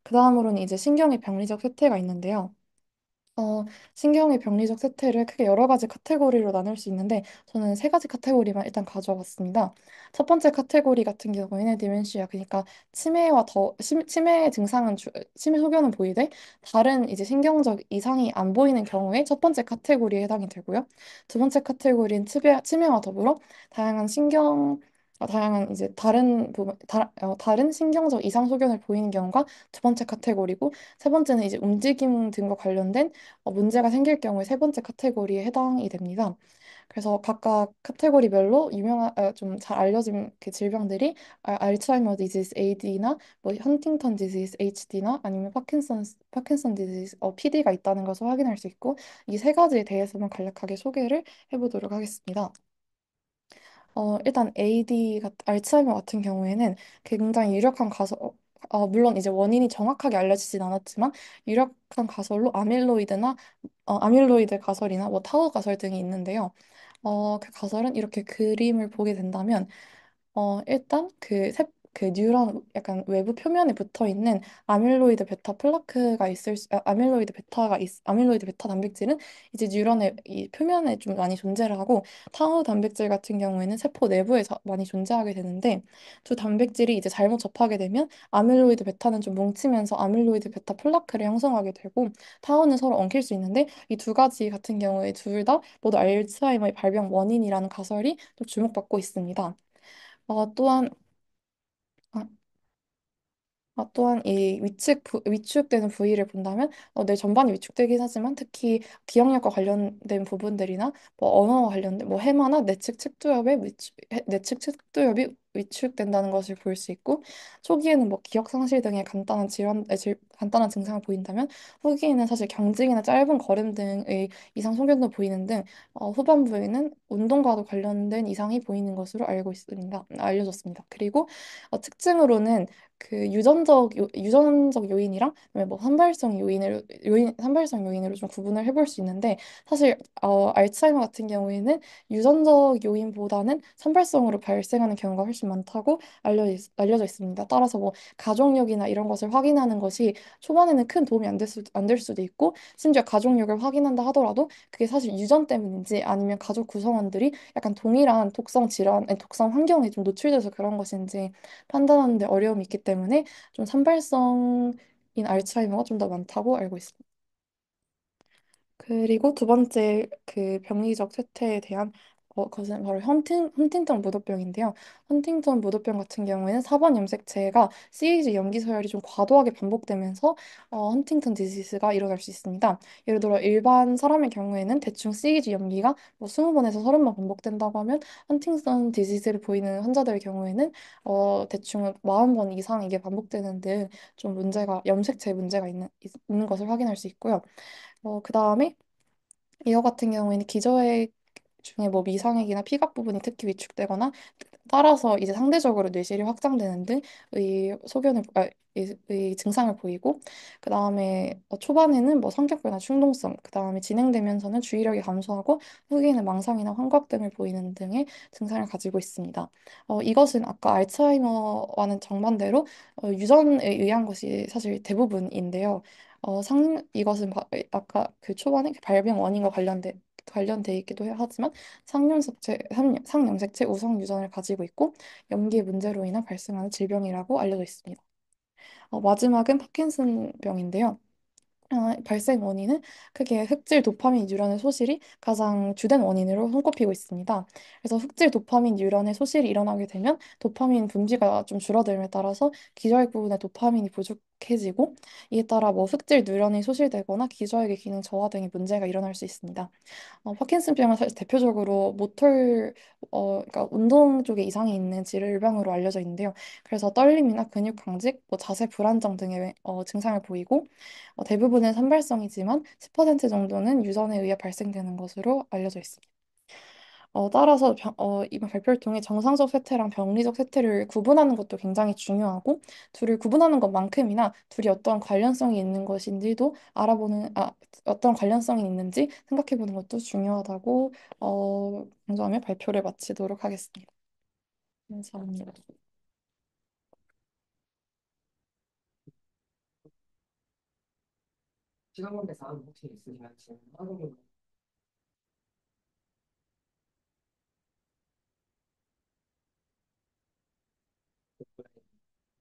그 다음으로는 이제 신경의 병리적 쇠퇴가 있는데요. 어, 신경의 병리적 쇠퇴를 크게 여러 가지 카테고리로 나눌 수 있는데 저는 세 가지 카테고리만 일단 가져와 봤습니다. 첫 번째 카테고리 같은 경우에는 디멘시아 그러니까 치매 소견은 보이되 다른 이제 신경적 이상이 안 보이는 경우에 첫 번째 카테고리에 해당이 되고요. 두 번째 카테고리는 치매와 더불어 다양한 신경 다양한 이제 다른 신경적 이상 소견을 보이는 경우가 두 번째 카테고리고 세 번째는 이제 움직임 등과 관련된 문제가 생길 경우에 세 번째 카테고리에 해당이 됩니다. 그래서 각각 카테고리별로 좀 잘 알려진 그 질병들이 알츠하이머 디지즈 AD나 뭐 헌팅턴 디지즈 HD나 아니면 파킨슨 디지즈 PD가 있다는 것을 확인할 수 있고 이 세 가지에 대해서만 간략하게 소개를 해보도록 하겠습니다. 일단 알츠하이머 같은 경우에는 굉장히 물론 이제 원인이 정확하게 알려지진 않았지만 유력한 가설로 아밀로이드 가설이나 뭐 타우 가설 등이 있는데요. 그 가설은 이렇게 그림을 보게 된다면 일단 그 뉴런 약간 외부 표면에 붙어 있는 아밀로이드 베타 단백질은 이제 뉴런의 이 표면에 좀 많이 존재를 하고 타우 단백질 같은 경우에는 세포 내부에 많이 존재하게 되는데 두 단백질이 이제 잘못 접하게 되면 아밀로이드 베타는 좀 뭉치면서 아밀로이드 베타 플라크를 형성하게 되고 타우는 서로 엉킬 수 있는데 이 두 가지 같은 경우에 둘 다 모두 알츠하이머의 발병 원인이라는 가설이 또 주목받고 있습니다. 또한 아, 또한 위축되는 부위를 본다면 뇌 전반이 위축되긴 하지만 특히 기억력과 관련된 부분들이나 뭐 언어와 관련된 뭐 해마나 내측 측두엽이 위축된다는 것을 볼 수 있고, 초기에는 뭐 기억 상실 등의 간단한 증상을 보인다면, 후기에는 사실 경직이나 짧은 걸음 등의 이상 소견도 보이는 등 후반부에는 운동과도 관련된 이상이 보이는 것으로 알려졌습니다. 그리고 특징으로는 그 유전적 요인이랑 그다음에 뭐 산발성 요인으로 좀 구분을 해볼 수 있는데, 사실 알츠하이머 같은 경우에는 유전적 요인보다는 산발성으로 발생하는 경우가 훨씬 많다고 알려져 있습니다. 따라서 뭐 가족력이나 이런 것을 확인하는 것이 초반에는 큰 도움이 안 될 수도 있고, 심지어 가족력을 확인한다 하더라도 그게 사실 유전 때문인지 아니면 가족 구성원들이 약간 동일한 독성 환경에 좀 노출돼서 그런 것인지 판단하는 데 어려움이 있기 때문에 좀 산발성인 알츠하이머가 좀 더 많다고 알고 있습니다. 그리고 두 번째 그 병리적 쇠퇴에 대한 것은 바로 헌팅턴 무도병인데요. 헌팅턴 무도병 같은 경우에는 4번 염색체가 CAG 염기 서열이 좀 과도하게 반복되면서 헌팅턴 디지즈가 일어날 수 있습니다. 예를 들어 일반 사람의 경우에는 대충 CAG 염기가 뭐 20번에서 30번 반복된다고 하면, 헌팅턴 디지즈를 보이는 환자들의 경우에는 대충 40번 이상 이게 반복되는 등 좀 염색체 문제가 있는 것을 확인할 수 있고요. 그 다음에 이거 같은 경우에는 기저액 중에 뭐 미상액이나 피각 부분이 특히 위축되거나, 따라서 이제 상대적으로 뇌실이 확장되는 등의 의 증상을 보이고, 그 다음에 초반에는 뭐 성격 변화, 충동성, 그 다음에 진행되면서는 주의력이 감소하고 후기에는 망상이나 환각 등을 보이는 등의 증상을 가지고 있습니다. 이것은 아까 알츠하이머와는 정반대로 유전에 의한 것이 사실 대부분인데요. 아까 그 초반에 그 발병 원인과 관련돼 있기도 하지만, 상염색체 우성 유전을 가지고 있고 염기의 문제로 인해 발생하는 질병이라고 알려져 있습니다. 마지막은 파킨슨병인데요. 발생 원인은 크게 흑질 도파민 뉴런의 소실이 가장 주된 원인으로 손꼽히고 있습니다. 그래서 흑질 도파민 뉴런의 소실이 일어나게 되면 도파민 분비가 좀 줄어들음에 따라서 기저핵 부분에 도파민이 부족해지고, 이에 따라 뭐 흑질 뉴런이 소실되거나 기저핵의 기능 저하 등의 문제가 일어날 수 있습니다. 파킨슨병은 사실 대표적으로 그러니까 운동 쪽에 이상이 있는 질병으로 알려져 있는데요. 그래서 떨림이나 근육 강직, 뭐 자세 불안정 등의 증상을 보이고, 대부분은 산발성이지만 10% 정도는 유전에 의해 발생되는 것으로 알려져 있습니다. 따라서 이번 발표를 통해 정상적 쇠퇴랑 병리적 쇠퇴를 구분하는 것도 굉장히 중요하고, 둘을 구분하는 것만큼이나 둘이 어떤 관련성이 있는지 생각해 보는 것도 중요하다고 강조하며 발표를 마치도록 하겠습니다. 감사합니다. 시간 관계상 혹시 있으시면 질문하고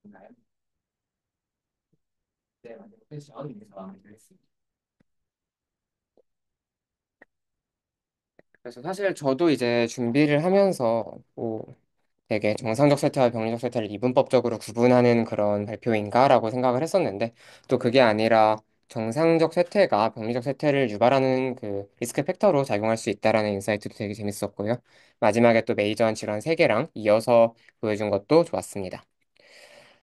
있나요? 네, 맞아요. 그래서 저는 여기서 마무리드리겠습니다. 그래서 사실 저도 이제 준비를 하면서 뭐 되게 정상적 세태와 병리적 세태를 이분법적으로 구분하는 그런 발표인가라고 생각을 했었는데, 또 그게 아니라 정상적 세태가 병리적 세태를 유발하는 그 리스크 팩터로 작용할 수 있다라는 인사이트도 되게 재밌었고요. 마지막에 또 메이저한 질환 3개랑 이어서 보여준 것도 좋았습니다.